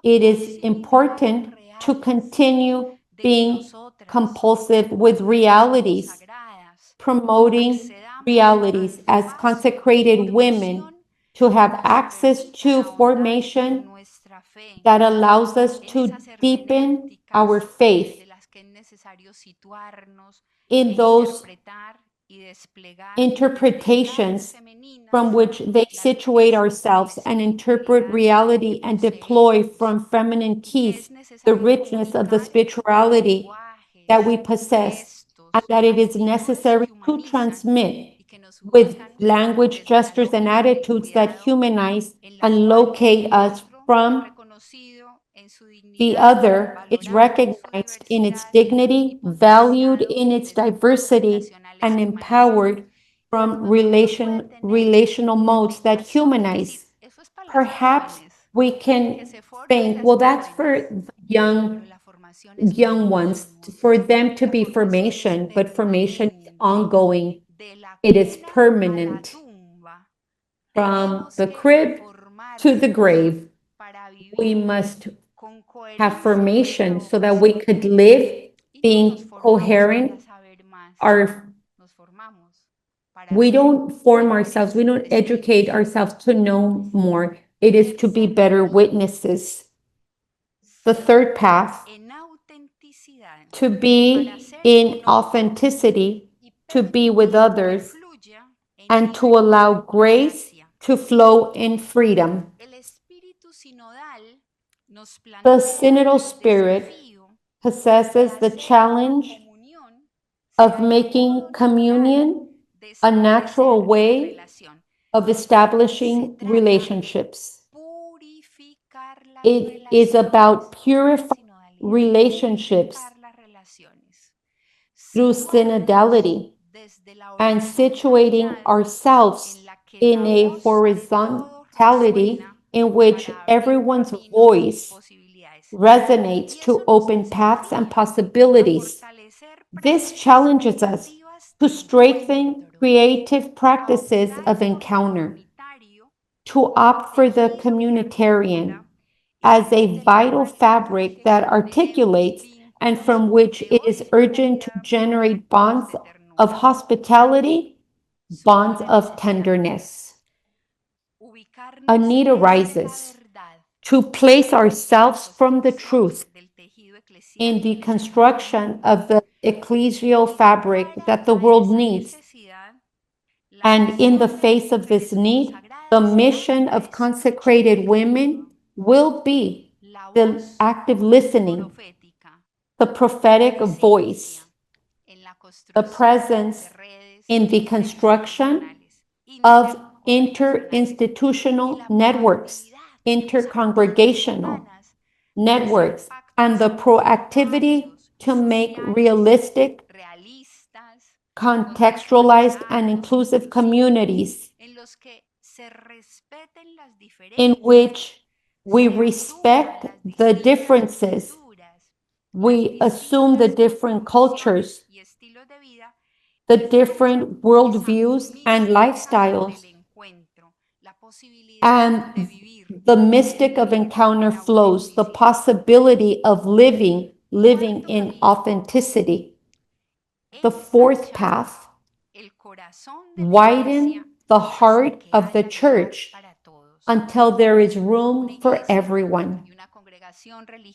it is important to continue being compulsive with realities, promoting realities as consecrated women, to have access to formation that allows us to deepen our faith in those interpretations from which they situate ourselves and interpret reality and deploy from feminine keys the richness of the spirituality that we possess, and that it is necessary to transmit with language, gestures, and attitudes that humanize and locate us from the other, is recognized in its dignity, valued in its diversity, and empowered from relational modes that humanize. Perhaps we can think, well, that's for young ones, for them to be formation, but formation is ongoing. It is permanent. From the crib to the grave, we must have formation so that we could live being coherent. We don't form ourselves, we don't educate ourselves to know more. It is to be better witnesses. The third path, to be in authenticity, to be with others, and to allow grace to flow in freedom. The synodal spirit possesses the challenge of making communion a natural way of establishing relationships. It is about purifying relationships through synodality and situating ourselves in a horizontality in which everyone's voice resonates to open paths and possibilities. This challenges us to strengthen creative practices of encounter, to opt for the communitarian as a vital fabric that articulates and from which it is urgent to generate bonds of hospitality, bonds of tenderness. A need arises to place ourselves from the truth in the construction of the ecclesial fabric that the world needs And in the face of this need, the mission of consecrated women will be the active listening, the prophetic voice, the presence in the construction of interinstitutional networks, intercongregational networks, and the proactivity to make realistic, contextualized, and inclusive communities in which we respect the differences, we assume the different cultures, the different worldviews and lifestyles, and the mystic of encounter flows, the possibility of living in authenticity. The fourth path, widen the heart of the church until there is room for everyone.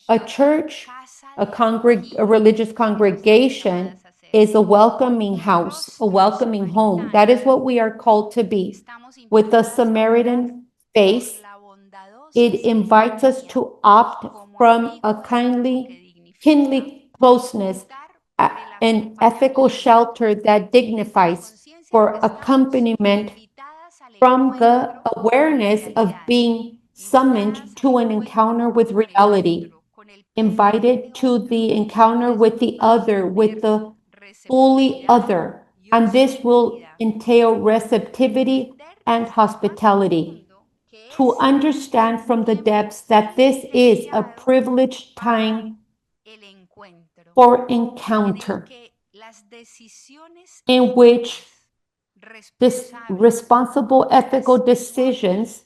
A church, a religious congregation is a welcoming house, a welcoming home. That is what we are called to be. With the Samaritan face, it invites us to opt from a kindly closeness, an ethical shelter that dignifies, for accompaniment from the awareness of being summoned to an encounter with reality, invited to the encounter with the other, with the fully other. And this will entail receptivity and hospitality. To understand from the depths that this is a privileged time for encounter, in which this responsible ethical decisions,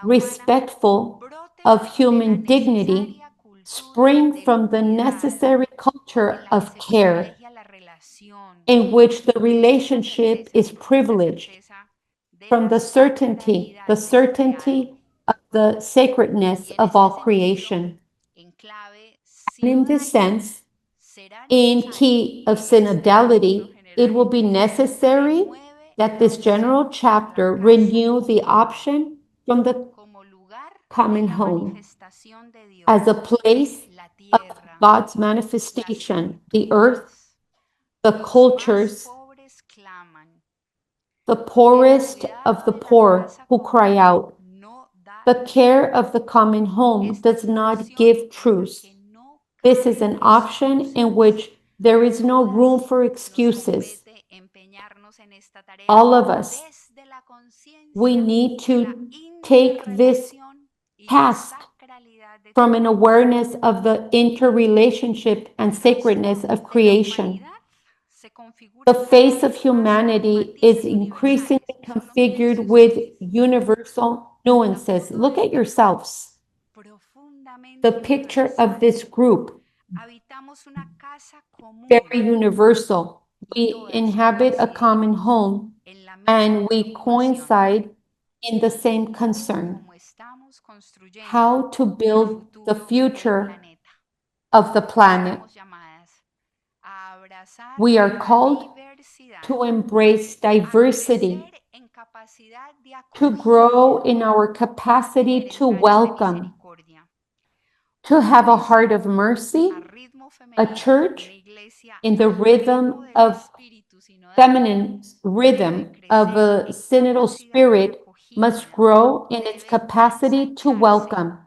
respectful of human dignity, spring from the necessary culture of care, in which the relationship is privileged, from the certainty of the sacredness of all creation. And in this sense, in key of synodality, it will be necessary that this general chapter renew the option from the common home as a place of God's manifestation, the earth, the cultures, the poorest of the poor who cry out. The care of the common home does not give truce. This is an option in which there is no room for excuses. All of us, we need to take this task from an awareness of the interrelationship and sacredness of creation. The face of humanity is increasingly configured with universal nuances. Look at yourselves. The picture of this group, very universal. We inhabit a common home and we coincide in the same concern: how to build the future of the planet. We are called to embrace diversity, to grow in our capacity to welcome, to have a heart of mercy. A church in the rhythm of feminine rhythm of a synodal spirit must grow in its capacity to welcome.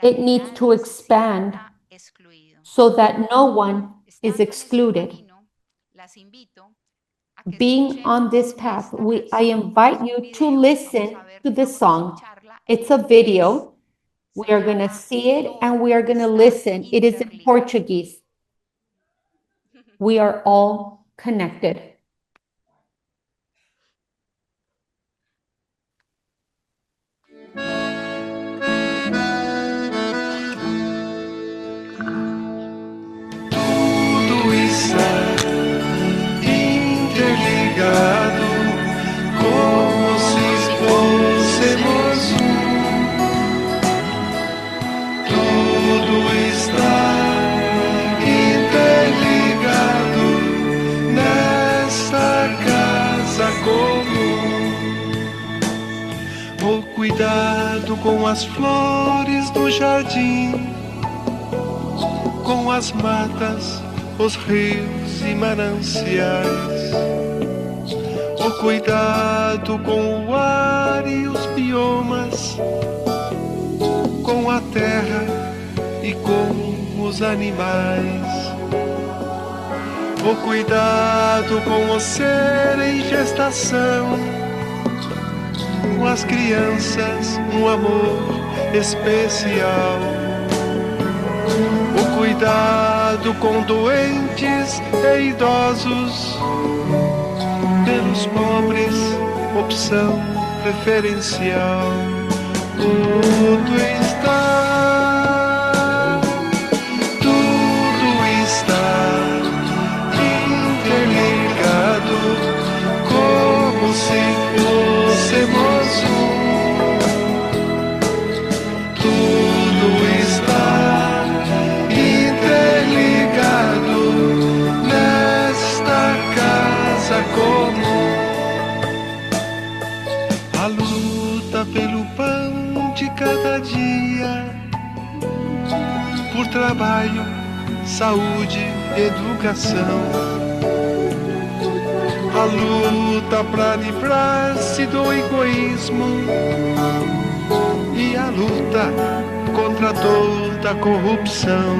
It needs to expand so that no one is excluded. Being on this path, I invite you to listen to this song. It's a video. We are going to see it and we are going to listen. It is in Portuguese. We are all connected. Tudo está interligado, como se fôssemos Tudo está interligado nessa O cuidado com as flores do jardim, com as matas, os rios e mananciais. O cuidado com o ar e os biomas, com a terra e com os animais. O cuidado com o ser em gestação, com as crianças, um amor especial. O cuidado com doentes e idosos, pelos pobres, opção preferencial. Tudo está interligado, como se fôssemos um. Tudo está interligado nesta casa comum. A luta pelo pão de cada dia, por trabalho, saúde, educação. A luta para livrar-se do egoísmo e a luta contra toda a corrupção.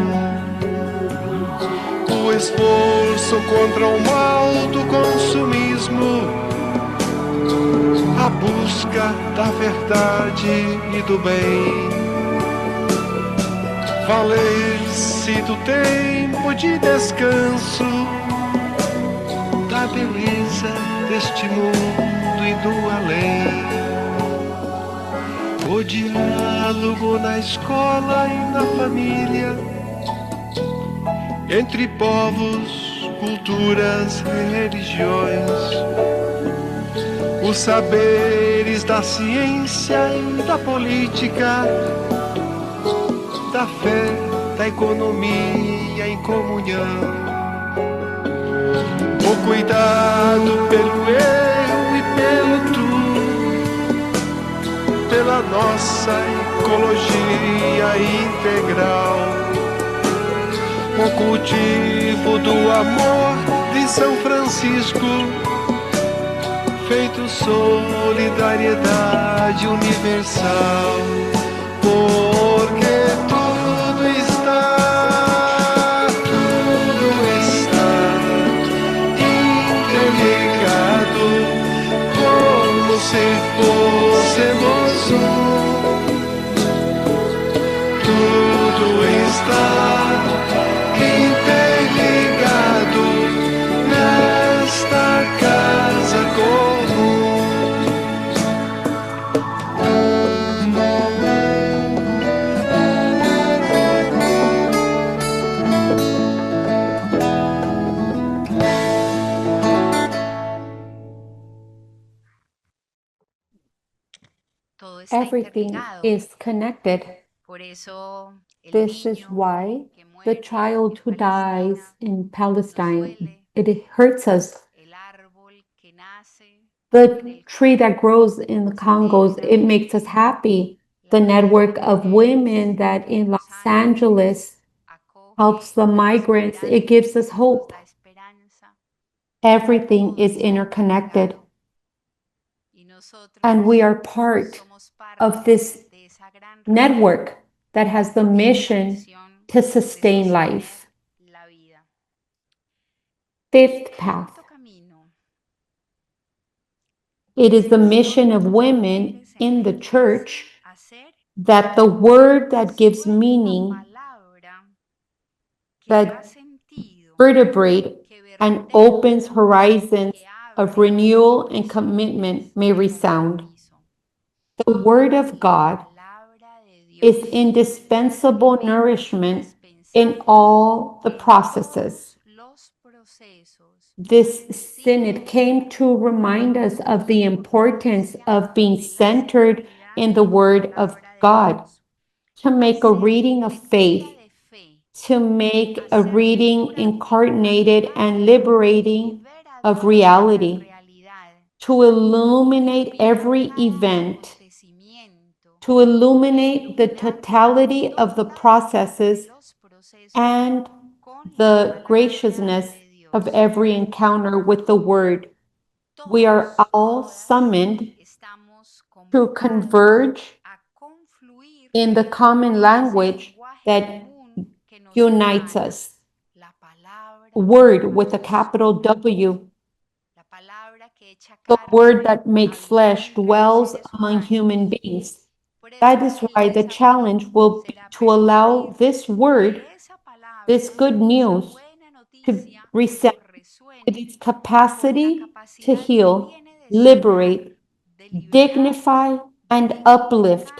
O esforço contra o mal do consumismo, a busca da verdade e do bem. Valer-se do tempo de descanso, da beleza deste mundo e do além. O diálogo na escola e na família, entre povos, culturas e religiões. Os saberes da ciência e da política, da fé, da economia em comunhão. O cuidado pelo eu e pelo tu, pela nossa ecologia integral. O cultivo do amor de São Francisco, feito solidariedade universal. Porque tudo está interligado, como se fôssemos um. Tudo está interligado nesta casa comum. Todo está Everything interligado. is connected. Por eso el This is niño why que the muere child who en dies Palestina in nos Palestine, duele, it hurts us. el árbol que nace en The el tree that Congo grows in the nos Congos, it alegra, makes us happy. la The network of mujer women that in en Los Los Angeles helps acoge the la migrants, it esperanza, gives us nos hope. da esperanza, Everything todo is está interconnected. interligado. Y nosotros And we are part somos parte of this de esa gran red network that has the que tiene la mission misión to de sustain sostener life. la vida. Fifth El path. quinto camino It es is the la mission misión of de las women mujeres en in la the church iglesia a ser that the word that gives suelta meaning, palabra que da that sentido, vertebrate que and opens vertebra, horizons que of abre renewal and horizontes commitment may de resound. compromiso. The word of La God palabra de is Dios indispensable alimenta nourishment in indispensable all the en processes. todos los procesos. This synod came to remind us of the importance of being centered in the word of God, to make a reading of faith, to make a reading incarnated and liberating of reality, to illuminate every event to illuminate the totality of the processes and the graciousness of every encounter with the Word. We are all summoned to converge in the common language that unites us. Word with a capital W, the Word that made flesh dwells among human beings. That is why the challenge will be to allow this word, this good news, to resound with its capacity to heal, liberate, dignify, and uplift,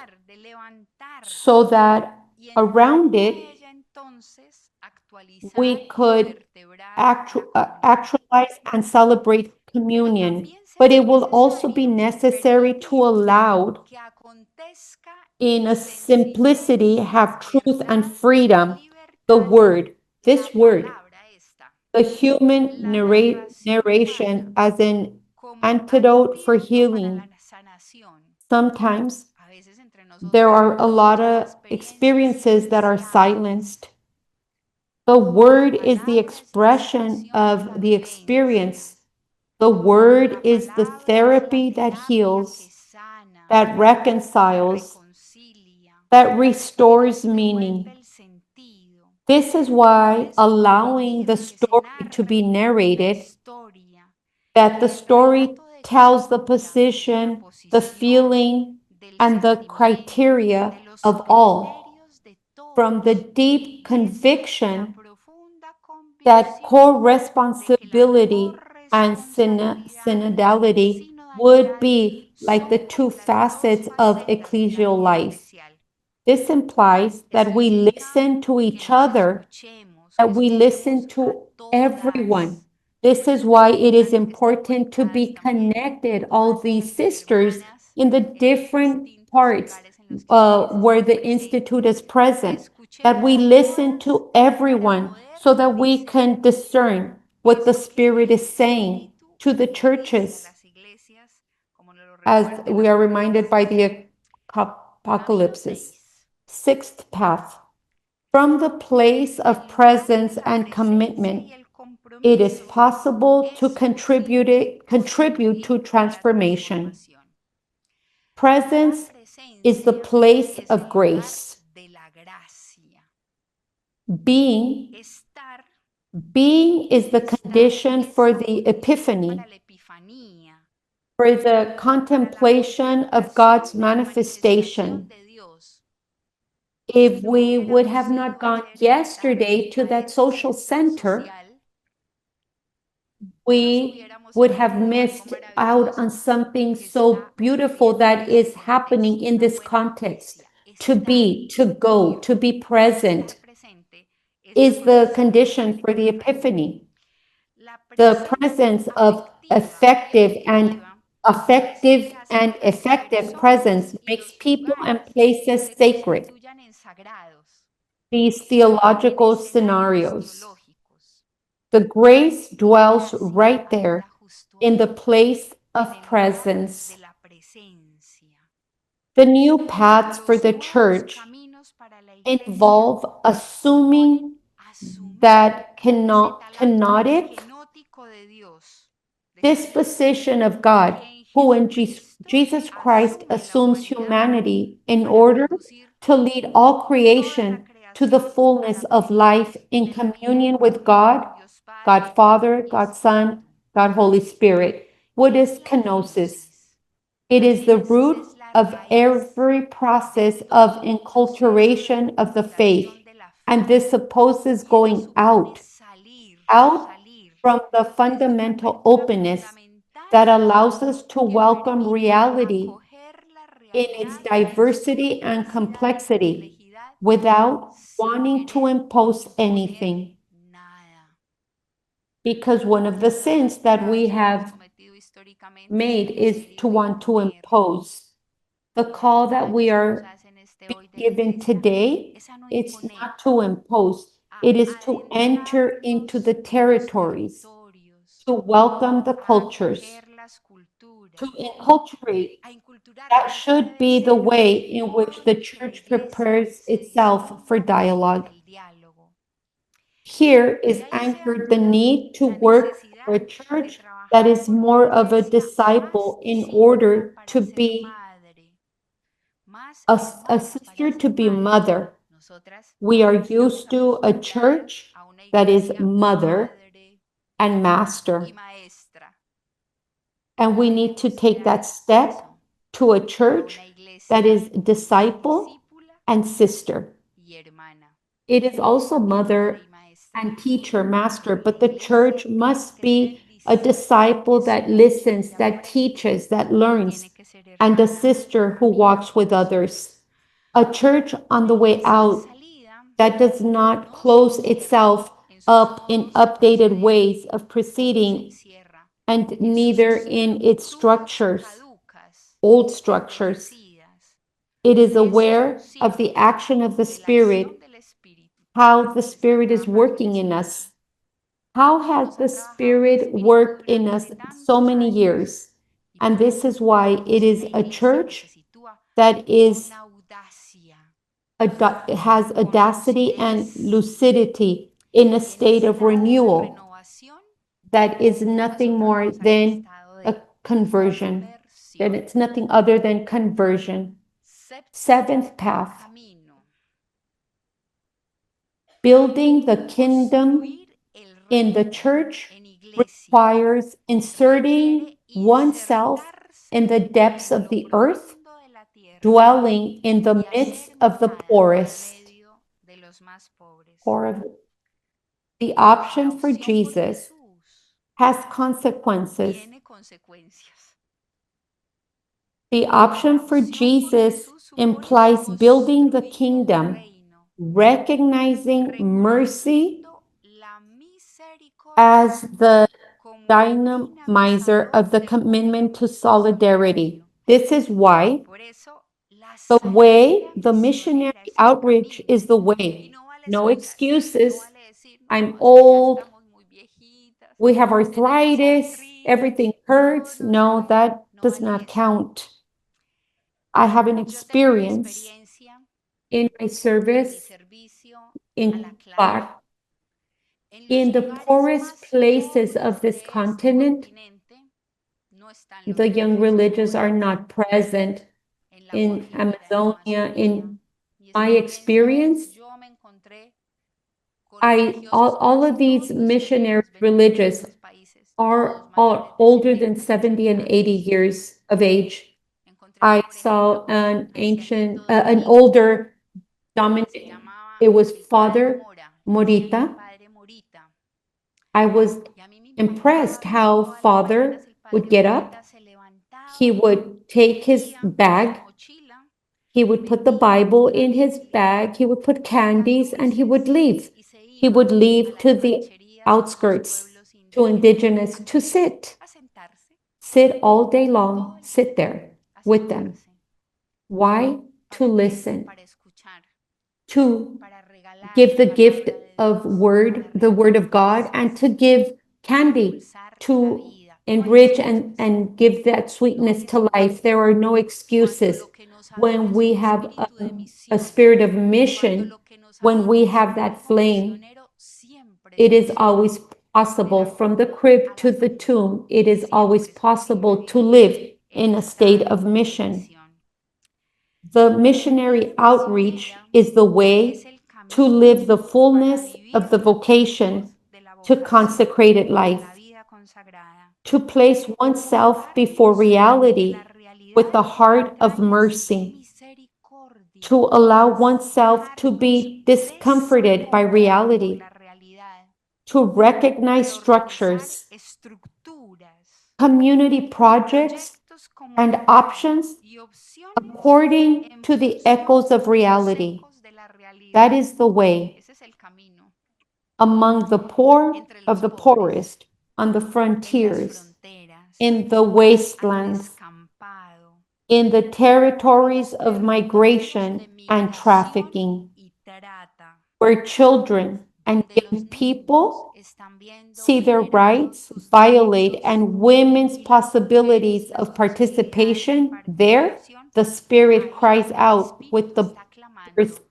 so that around it we could actualize and celebrate communion. But it will also be necessary to allow, in a simplicity, have truth and freedom, the word, this word, the human narration as an antidote for healing. Sometimes there are a lot of experiences that are silenced. The word is the expression of the experience. The word is the therapy that heals, that reconciles, that restores meaning. This is why allowing the story to be narrated, that the story tells the position, the feeling, and the criteria of all, from the deep conviction that co-responsibility and synodality would be like the two facets of ecclesial life. This implies that we listen to each other, that we listen to everyone. This is why it is important to be connected, all these sisters, in the different parts where the Institute is present, that we listen to everyone so that we can discern what the Spirit is saying to the churches, as we are reminded by the apocalypses. Sixth path. From the place of presence and commitment, it is possible to contribute to transformation. Presence is the place of grace. Being is the condition for the epiphany, for the contemplation of God's manifestation. If we would have not gone yesterday to that social center, we would have missed out on something so beautiful that is happening in this context. To be, to go, to be present is the condition for the epiphany. The presence of effective and effective presence makes people and places sacred. These theological scenarios. The grace dwells right there in the place of presence. The new paths for the church involve assuming that kenotic disposition of God, who in Jesus Christ assumes humanity in order to lead all creation to the fullness of life in communion with God, God Father, God Son, God Holy Spirit. What is kenosis? It is the root of every process of enculturation of the faith, and this supposes going out from the fundamental openness that allows us to welcome reality in its diversity and complexity without wanting to impose anything. Because one of the sins that we have made is to want to impose. The call that we are being given today, it's not to impose. It is to enter into the territories, to welcome the cultures, to enculturate That should be the way in which the church prepares itself for dialogue. Here is anchored the need to work for a church that is more of a disciple in order to be a sister, to be mother. We are used to a church that is mother and master. And we need to take that step to a church that is disciple and sister. It is also mother and teacher, master, but the church must be a disciple that listens, that teaches, that learns, and a sister who walks with others. A church on the way out that does not close itself up in updated ways of proceeding, and neither in its structures, old structures. It is aware of the action of the Spirit, how the Spirit is working in us. How has the Spirit worked in us so many years? And this is why it is a church that has audacity and lucidity in a state of renewal that is nothing more than a conversion, that it's nothing other than conversion. Seventh path. Building the kingdom in the church requires inserting oneself in the depths of the earth, dwelling in the midst of the poorest. The option for Jesus has consequences. The option for Jesus implies building the kingdom, recognizing mercy as the dynamizer of the commitment to solidarity. This is why the way, the missionary outreach is the way. No excuses. I'm old. We have arthritis. Everything hurts. No, that does not count. I have an experience in my service in Clark. In the poorest places of this continent, the young religious are not present. In Amazonia, in my experience, all of these missionary religious are older than 70 and 80 years of age. I saw an older dominant, it was Father Morita. I was impressed how Father would get up. He would take his bag. He would put the Bible in his bag. He would put candies and he would leave. He would leave to the outskirts, to indigenous, to sit. Sit all day long, sit there with them. Why? To listen, to give the gift of the word of God, and to give candy, to enrich and give that sweetness to life. There are no excuses. When we have a spirit of mission, when we have that flame, it is always possible. From the crib to the tomb, it is always possible to live in a state of mission. The missionary outreach is the way to live the fullness of the vocation to consecrated life, to place oneself before reality with the heart of mercy, to allow oneself to be discomforted by reality, to recognize structures, community projects, and options according to the echoes of reality. That is the way. Among the poor of the poorest, on the frontiers, in the wastelands, in the territories of migration and trafficking, where children, and donde los young niños people están viendo see their vulnerados rights sus violated derechos and women's y las possibilities mujeres, las of posibilidades de participation, there participación, the Spirit ahí cries el out with espíritu the está clamando birth y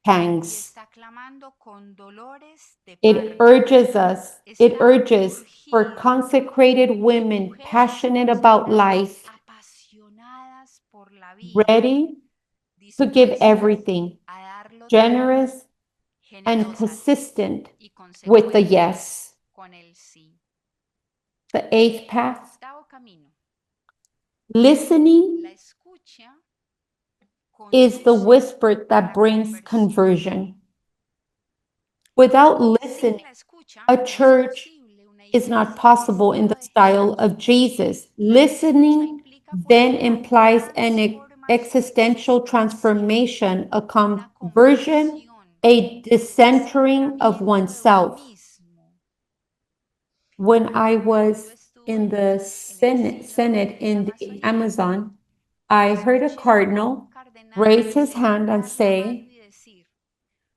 pangs. está clamando con dolores de It parto. urges us, it Está urges for urgido consecrated de women mujeres passionate about life, apasionadas por la vida, ready to give dispuestas everything, a darlo todo, generous and generosas persistent y with the consecuentes yes. con el sí. The eighth path, Octavo camino. listening La escucha is the conduce whisper a that la brings conversión. conversion. Without Sin listening, la escucha a no es church posible una is not iglesia possible in the estilo de style Jesús. of Jesus. La escucha Listening implica pues then una implies an transformación existential existencial, transformation, a una conversion, conversión, a un decentering of centramiento de uno oneself. mismo. When I Cuando yo was in estuve the en el Senate, sínodo Senate de in the Amazonía, Amazon, I heard a escuché a un cardinal cardenal raise his hand and levantar la mano say, y decir,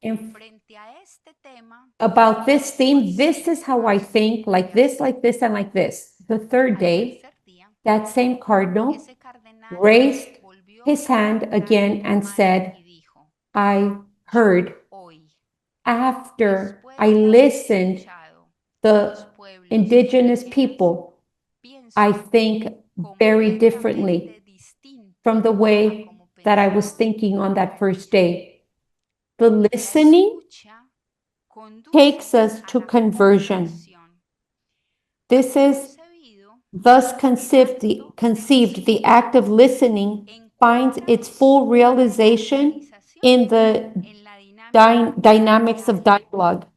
in frente a este tema, about this theme, así this is how I más think, voy like a this, hacer. like this, and like this. The third Al day, tercer día, that same cardinal ese cardenal raised volvió his a hand levantar again la and mano said, y dijo, I yo heard hoy, after después I de haber listened escuchado a the los pueblos indigenous indígenas, people, I pienso think very differently completamente distinto from the a way como that I was pensaba. thinking on that first day. The La listening escucha conduce takes us a to la conversion. conversión. This is Concebido, thus el conceived, the acto act of listening finds encuentra its full su realization realización in the en la dinámica dynamics of diálogo. dialogue.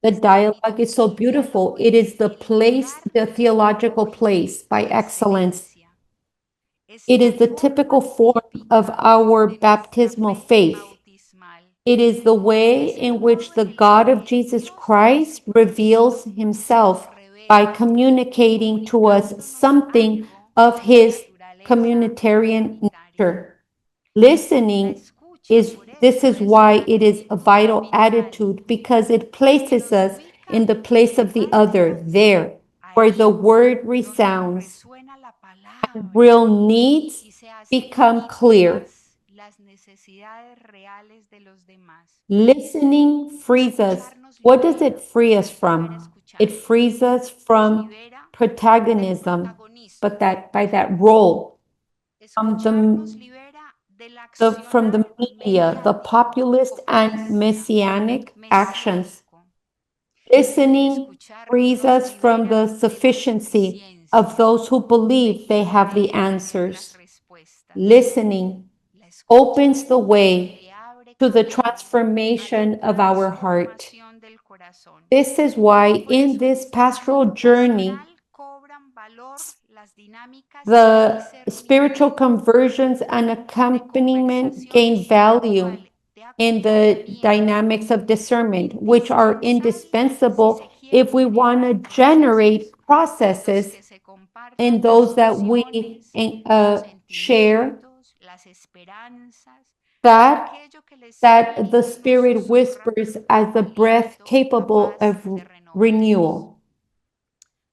The Es decir, dialogue is so el beautiful. diálogo It es is the el place, lugar the theological teológico place by por excellence. excelencia. Es It la is the forma typical form of típica our de nuestra baptismal fe faith. bautismal. It is the way Es el in which modo the en el God of que Jesus Dios de Christ reveals Jesucristo se nos himself by revela, communicating to us comunicándonos something algo of de su his naturaleza communitarian trinitaria. nature. La Listening escucha, is, por this eso, is es why una it is a actitud vital vital attitude, because it que places nos us ubica in the en el place of the lugar other, there, where the ahí word donde resounds, resuena la palabra real needs y se hacen become clear. nítidas las necesidades reales de los demás. Listening frees us. Escuchar nos What does libera, it free us aprender a from? escuchar, It frees us nos from libera del protagonism, protagonismo. but that by that role, from Escuchar nos libera del from the accionar media, the mediático, populist and populista, messianic actions. mesiánico. Listening Escuchar frees nos us from libera the de la sufficiency of suficiencia, those who de believe they have the creer en las answers. respuestas. Listening La escucha opens the way le abre to the camino a transformation la of our heart. transformación del corazón. This is why Por in eso en this este pastoral camino journey, pastoral cobran valor las dinámicas de the spiritual discernimiento, conversions and de accompaniment conversación gain value espiritual, de in the acompañamiento, dynamics of discernment, which are indispensables si indispensable se quieren if we want generar to procesos generate en los processes que se in compartan las those that we opciones, los share, sentimientos, las esperanzas, todo that aquello que el that the Espíritu nos Spirit susurra whispers as como the breath aliento capable capaz of de renovarnos. renewal.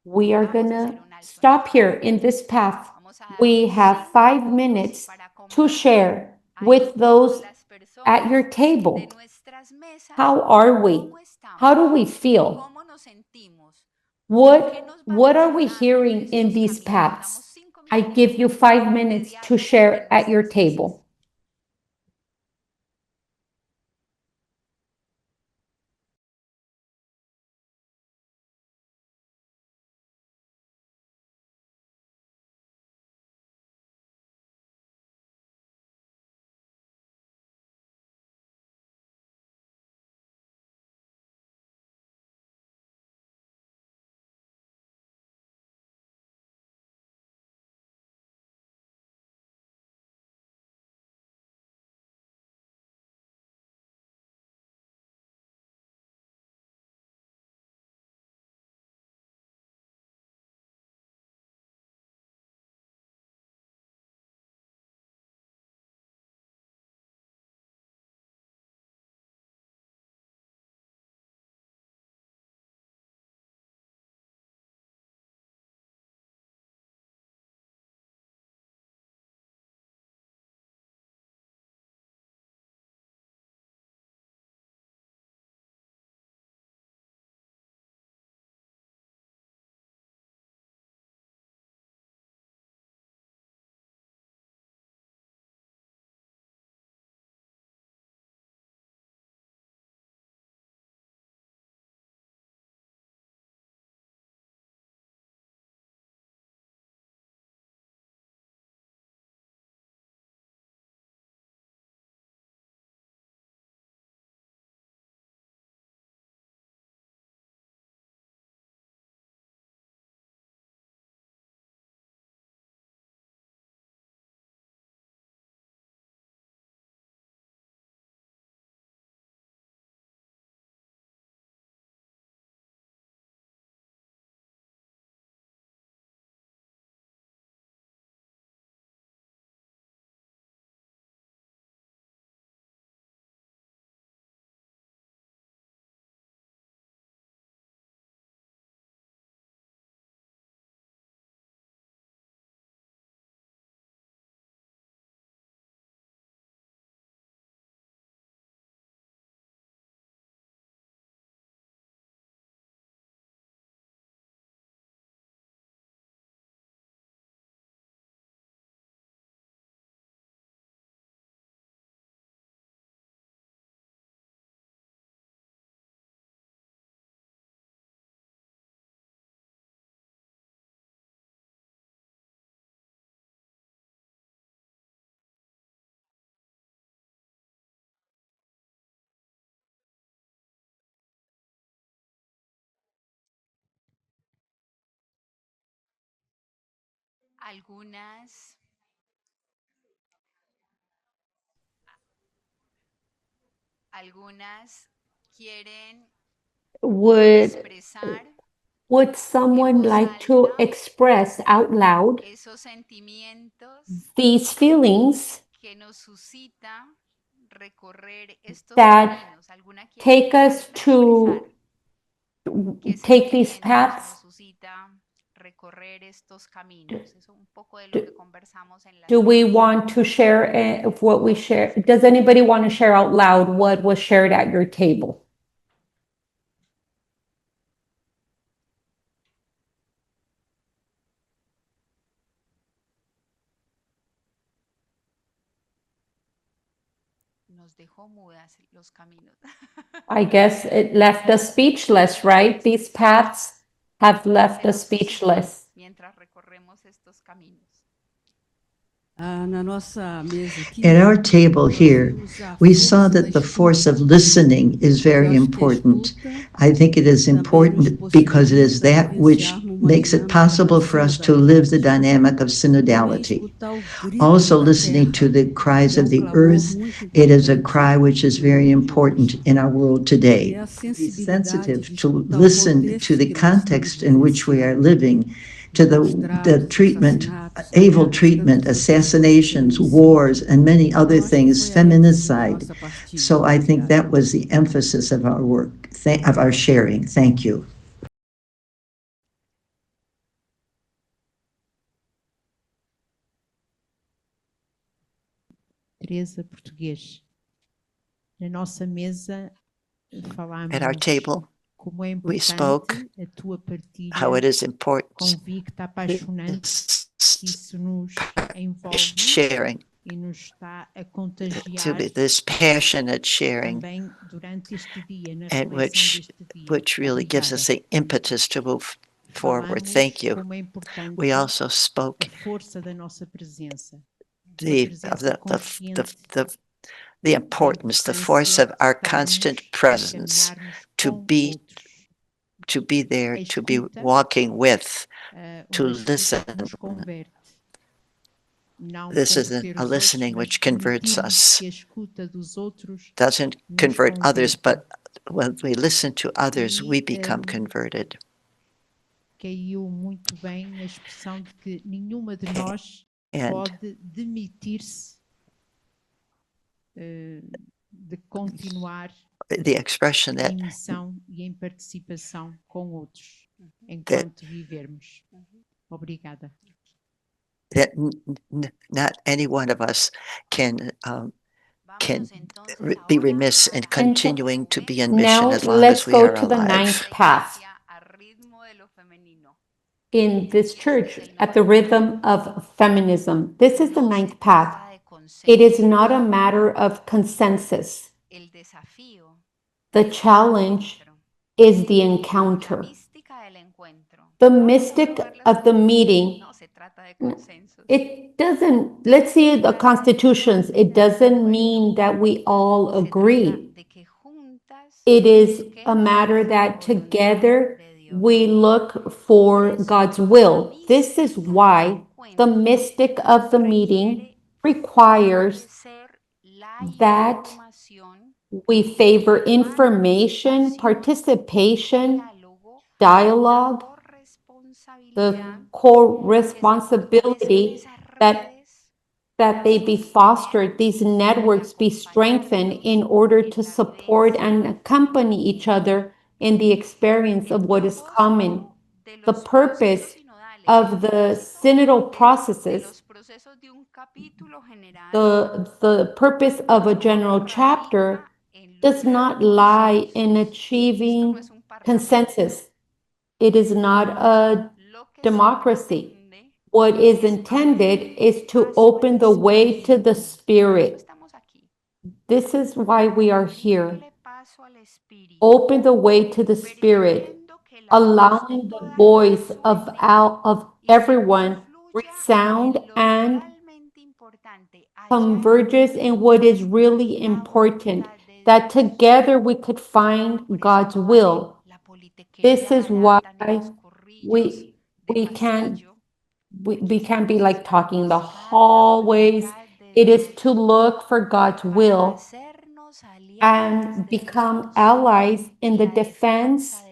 We are Vamos a gonna hacer un alto en el stop here camino. in this path. Vamos a We darnos have 5 minutos5 minutes para to compartir share ahí with those con las at your personas de table. nuestras mesas How are we? cómo How do estamos, we feel? cómo nos sentimos, qué nos va What are we resonando en hearing in estos these caminos. Damos paths? 5 I give minutos you 5 minutes de to diálogo en share at your nuestras mesas. table. algunas quieren Would expresar would someone voz like to alta express out loud esos sentimientos these feelings que nos suscita recorrer estos that caminos? ¿Alguna quiere take que se us atreva a expresar qué take these sentimientos nos paths? suscita recorrer estos caminos? Eso un poco de lo que conversamos en la Do we cena. want to share what we share? Does anybody want to share out loud what was shared at your table? Nos dejó mudas los caminos. I guess it left us speechless, right? These paths have left Se us nos suscita speechless. mientras recorremos estos caminos. At our table here, we saw that the force of listening is very important. I think it is important because it is that which makes it possible for us to live the dynamic of synodality. Also, listening to the cries of the earth, it is a cry which is very important in our world today. Be sensitive to listen to the context in which we are living, to the treatment, evil treatment, assassinations, wars, and many other things, feminicide. So I think that was the emphasis of our work, of our sharing. Thank you. Teresa, português. Na nossa mesa falámos At our table, como é we spoke importante a tua partilha how it is important convicta, apaixonante, que isso nos envolve sharing, e nos está a to contagiar be this passionate sharing, também durante este dia, na and reflexão deste dia. which really gives us the impetus to move forward. Thank you. Como é importante We also spoke a força da nossa presença. the importance, the force of our constant presence, to be there, to be walking with, to listen. This is a listening which converts us. Doesn't convert others, but when we listen to others, we become converted. Caiu muito bem a expressão de que nenhuma de nós pode demitir-se de continuar the expression that em missão e em participação com outros enquanto vivermos. Obrigada. That not any one of us can be remiss in continuing to be in mission as long as we are Let's go to the alive. ninth path in this church at the rhythm of feminism. This is the ninth path. It is not a matter of consensus. The challenge is the encounter. The mystic of the meeting, it doesn't, let's see the constitutions, it doesn't mean that we all agree. It is a matter that together we look for God's will. This is why the mystic of the meeting requires that we favor information, participation, dialogue, the co-responsibility that they be fostered, these networks be strengthened in order to support and accompany each other in the experience of what is common. The purpose of the synodal processes, the purpose of a general chapter does not lie in achieving consensus. It is not a democracy. What is intended is to open the way to the Spirit. This is why we are here. Open the way to the Spirit, allowing the voice of everyone resound and converges in what is really important, that together we could find God's will. This is why we can we can't be like talking in the hallways. It is to look for God's will and become allies in the defense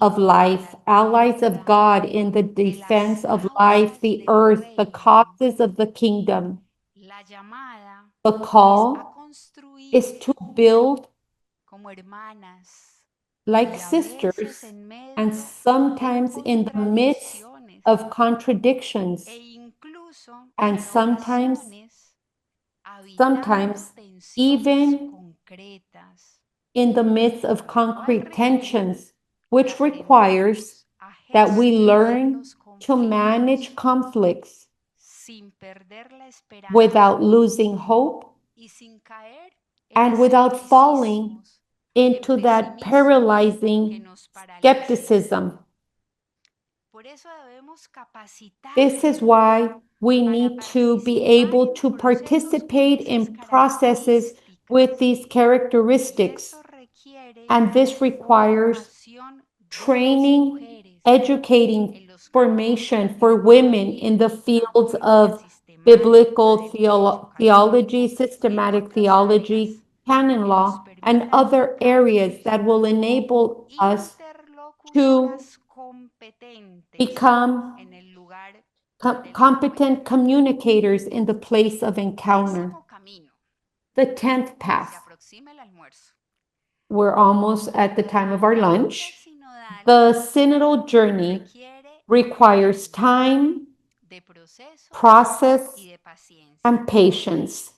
of life, allies of God in the defense of life, the earth, the causes of the kingdom. The call is to build like sisters, and sometimes in the midst of contradictions, and sometimes even in the midst of concrete tensions, which requires that we learn to manage conflicts without losing hope and without falling into that paralyzing skepticism. This is why we need to be able to participate in processes with these characteristics. And this requires training, educating, formation for women in the fields of biblical theology, systematic theology, canon law, and other areas that will enable us to become competent communicators in the place of encounter. The 10th path. We're almost at the time of our lunch. The synodal journey requires time, process, and patience.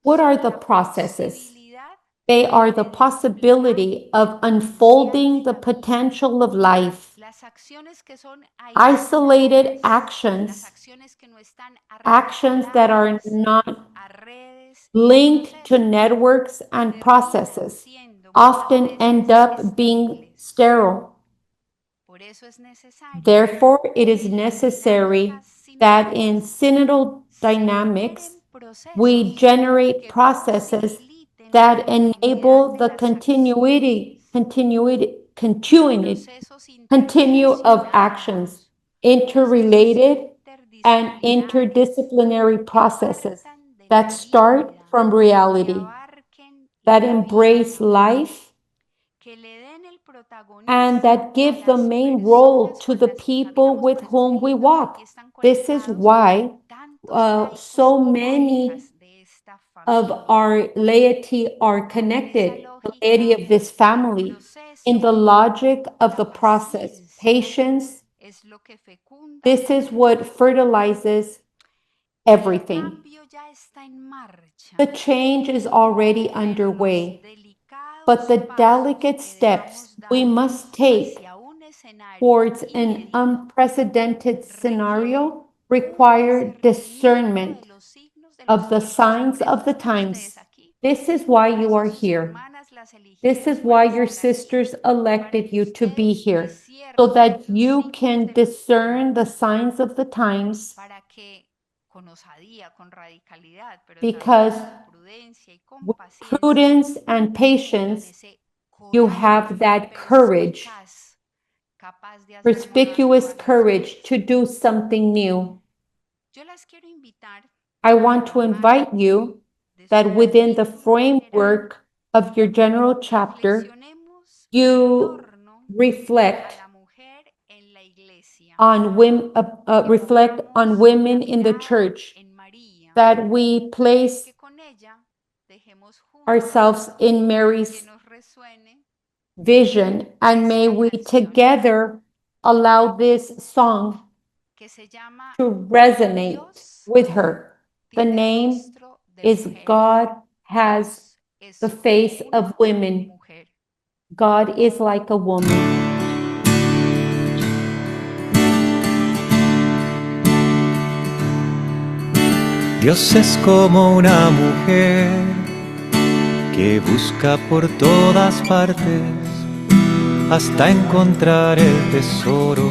What are the processes? They are the possibility of unfolding the potential of life. Isolated actions that are not linked to networks and processes, often end up being sterile. Therefore, it is necessary that in synodal dynamics, we generate processes that enable the continue of actions, interrelated and interdisciplinary processes that start from reality, that embrace life, and that give the main role to the people with whom we walk. This is why so many of our laity are connected, the laity of this family, in the logic of the process. Patience, this is what fertilizes everything. The change is already underway, but the delicate steps we must take towards an unprecedented scenario require discernment of the signs of the times. This is why you are here. This is why your sisters elected you to be here, so that you can discern the signs of the times, because with prudence and patience, you have that courage, perspicuous courage to do something new. I want to invite you that within the framework of your general chapter, you reflect on women in the church, that we place ourselves in Mary's vision, and may we together allow this song to resonate with her. The name is God has the face of women. God is like a woman. Dios es como una mujer que busca por todas partes hasta encontrar el tesoro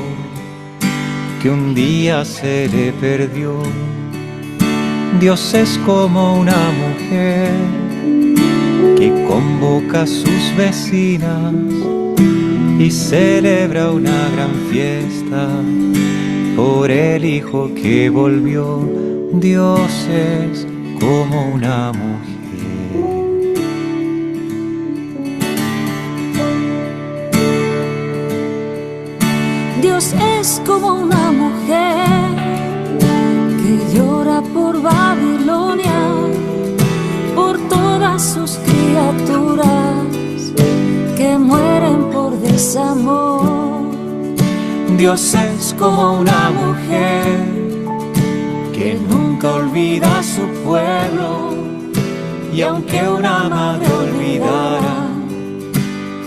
que un día se le perdió. Dios es como una mujer que convoca a sus vecinas y celebra una gran fiesta por el hijo que volvió. Dios es como una mujer. Dios es como una mujer que llora por Babilonia, por todas sus criaturas que mueren por desamor. Dios es como una mujer que nunca olvida a su pueblo, y aunque una madre olvidara,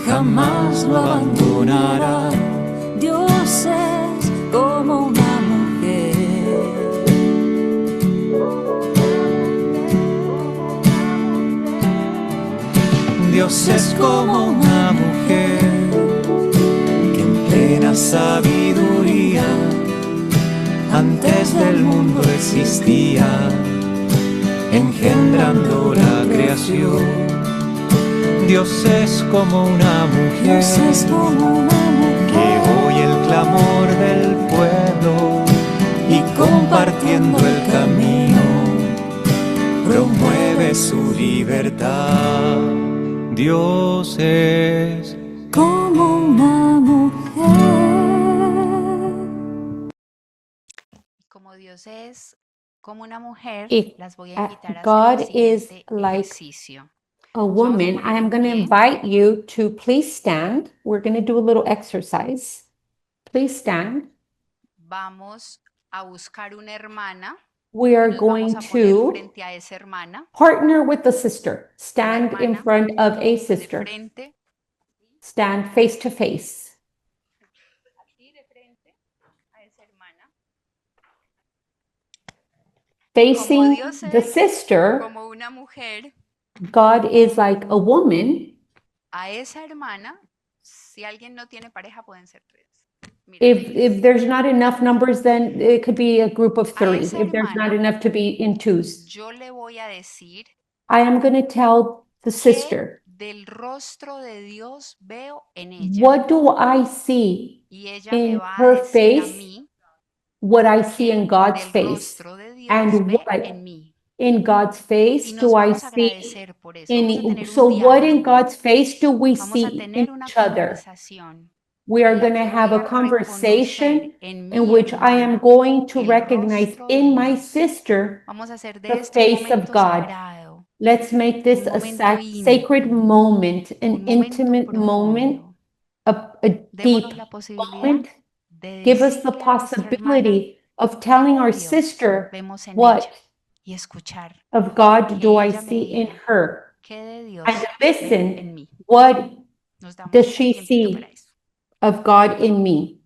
jamás lo abandonará. Dios es como una mujer. Dios es como una mujer que en plena sabiduría antes del mundo existía, engendrando la creación. Dios es como una mujer, Dios es como una mujer que oye el clamor del pueblo y compartiendo el camino promueve su libertad. Dios es como una mujer. Como Dios es como una mujer, If las voy a invitar a hacer God el is siguiente like ejercicio. a woman, I am going to invite you to please stand. We're going to do a little exercise. Please stand. Vamos a buscar una hermana. We are Nos vamos going a poner to frente a esa hermana. partner with a sister. Stand in front of a De sister. frente. Stand face to face. Aquí de frente a esa hermana. Como Facing Dios the es sister, como una mujer, God is like a woman. a esa hermana, si alguien no tiene pareja, pueden ser tres. Mira, If there's not enough numbers, then it could be a group of three. esa If there's not hermana, enough to be in twos. yo le voy a decir I am going to tell the qué sister, del rostro de Dios veo en ella. what do I see Y ella me in va a her decir a face, mí what I see in qué God's del face, rostro de Dios and ve what en mí. in God's face Y do nos I vamos a see agradecer por eso. Vamos a tener so un what in diálogo. God's face do we Vamos a see in tener una each other? conversación We are en la going to que voy have a a reconocer conversation en in mi which I am hermana going to el recognize rostro de in my Dios. sister Vamos a hacer de the esto un face of momento God. sagrado, Let's make this un a momento sacred íntimo, moment, an un momento intimate moment, profundo. a deep Démonos la posibilidad moment. de Give us the decirle a nuestra hermana possibility of telling qué our de Dios sister vemos en what ella y escuchar of God do que I ella me see in diga her, qué de Dios and ve en listen, mí. what Nos does damos un she tiempito para see eso. of God in me?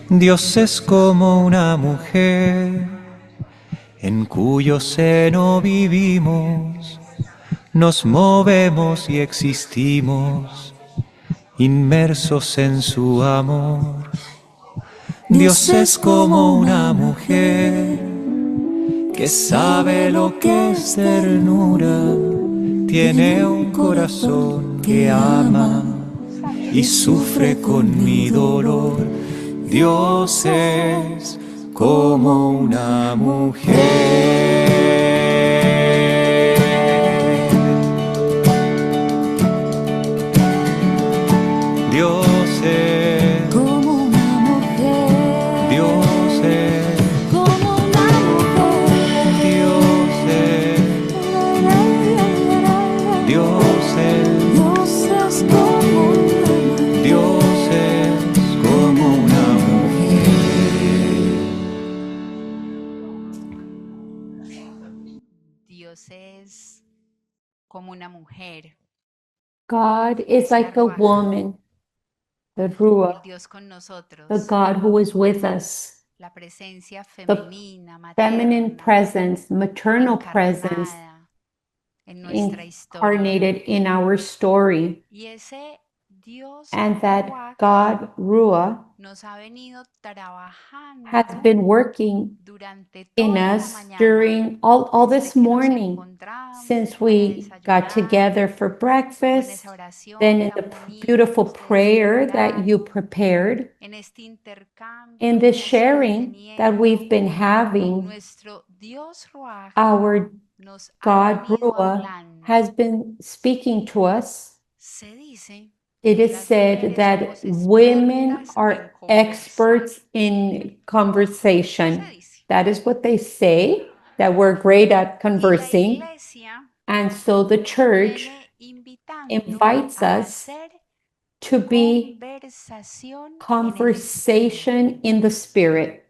Dios es como una mujer en cuyo seno vivimos, nos movemos y existimos, inmersos en su amor. Dios es como una mujer que sabe lo que es ternura, tiene un corazón que ama y sufre con mi dolor. Dios es como una mujer. Dios es como una mujer. Dios es Como una mujer. Dios es Dios es Dios es como una mujer. Dios es como una Dios es como una mujer. God is like a woman, the El Ruach, Dios con nosotros. the God who is with us, La presencia the femenina, feminine materna, presence, maternal presence encarnada en nuestra historia. incarnated in our story. Y ese Dios And that Ruach God, Ruach, nos ha venido trabajando has been working durante in toda la us mañana, during all desde this que nos morning, encontramos since para we got desayunar, together for luego en breakfast, esa oración then in tan the bonita beautiful que ustedes prayer that you prepararon, prepared, en este intercambio in que this hemos ido sharing that teniendo. we've been having. Nuestro Dios Ruach Our nos ha God, venido Ruach, hablando. has been speaking to us. Se dice It que is las said mujeres that somos women expertas en are conversar. experts in conversation. Se dice. That is what they say, that we're great at Y la conversing. iglesia And so the church viene invitando invites a us hacer to be conversación en el espíritu. conversation in the spirit.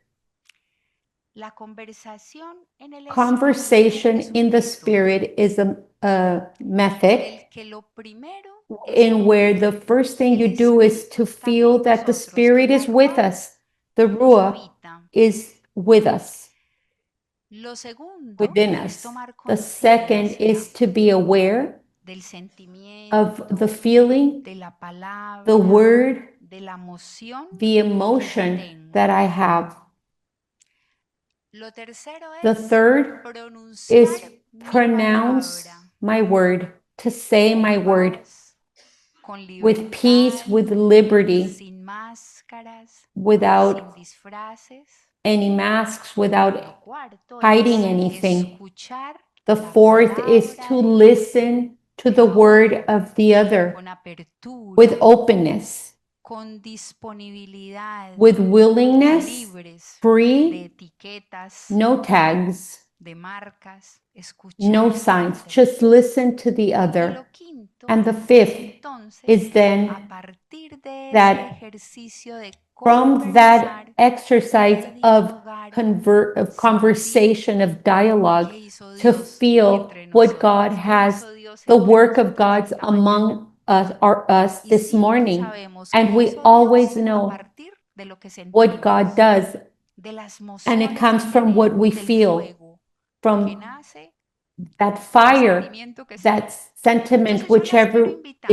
La conversación en el espíritu Conversation es un in the método spirit is a en method el que lo primero es in where the first thing que you el do is espíritu to está feel con that the nosotros, que spirit la is with Ruach us. The nos Ruach habita. is with us, Lo segundo within es us. tomar The second conciencia is to be aware del of sentimiento, the feeling, de la the palabra, word, de la emoción the que yo emotion tengo. that I have. Lo tercero The es third pronunciar is mi pronounce palabra my word, to say con my word paz, con with peace, libertad, with liberty, sin máscaras, without sin disfraces. any masks, without Lo cuarto hiding es anything. escuchar The la fourth is palabra to del listen to the word of the other con apertura, with openness, con disponibilidad, with willingness, libres de free, etiquetas, no tags, de marcas, escuchar no al signs, otro. just listen to the Y other. lo quinto And the es fifth entonces is a then partir de ese that ejercicio de from that conversar, exercise de of dialogar, conversation, of dialogue, qué hizo to Dios feel entre what God nosotros, qué has, hizo Dios the entre work of nosotros God's esta mañana. among us Y this siempre morning. sabemos And qué we hizo always Dios a know partir de lo que what God sentimos, does, de las and it emociones comes que from what we tenemos, del feel, fuego que from nace, that el fire, sentimiento que that sea. sentiment, Entonces yo las quiero invitar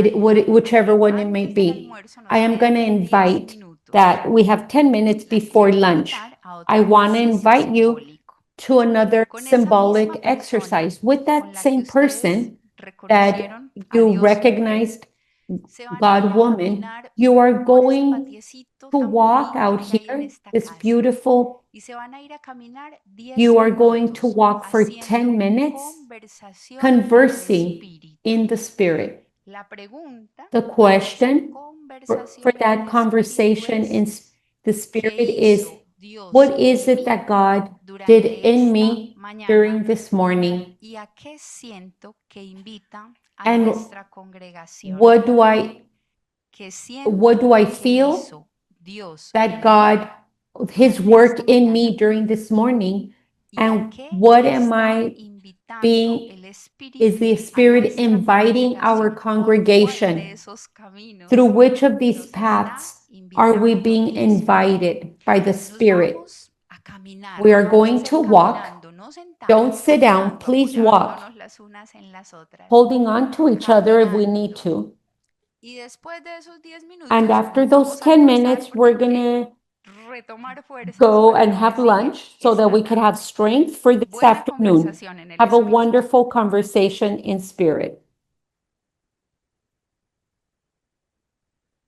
whichever que one it may antes del be. almuerzo nos I am going to quedan 10 invite minutos. that we have 10 minutes Las before quiero lunch. invitar a I otro want to ejercicio invite you simbólico. to another Con esa symbolic misma persona exercise with con that la que same ustedes person that reconocieron a you Dios mujer, recognized se van a God ir a woman. caminar You are por ese going patiecito to tan walk bonito out que hay en here, esta this casa. beautiful, Y se van a ir a caminar 10 you are going to minutos walk for haciendo 10 minutes conversación en el conversing espíritu. in the spirit. La pregunta The para esa question for conversación en that el conversation espíritu in es the ¿qué spirit is, hizo Dios what is en it mí that God did durante in esta me mañana during this morning? y a qué siento que invita a And nuestra congregación? what do I ¿Qué siento que feel hizo Dios that en mí God, His durante work esta in mañana? me during this morning? ¿Y a And qué what am está I invitando being, el is Espíritu the a Spirit nuestra inviting our congregación? ¿Por cuál de congregation? esos caminos Through which of these nos está paths are we being invited by the Nos Spirit? vamos a caminar. We are Vamos a going ser to walk. caminando, no sentados, Don't sit down, caminando, please walk, apoyándonos las unas en las otras. holding on to each other if we need to. Y después de esos 10 minutos, And after those vamos a 10 almorzar minutes, porque we're hay que gonna retomar fuerzas go para and lo que have sigue lunch so that esta we could tarde. have strength for this Buena afternoon. conversación en el Have a espíritu. wonderful conversation in spirit.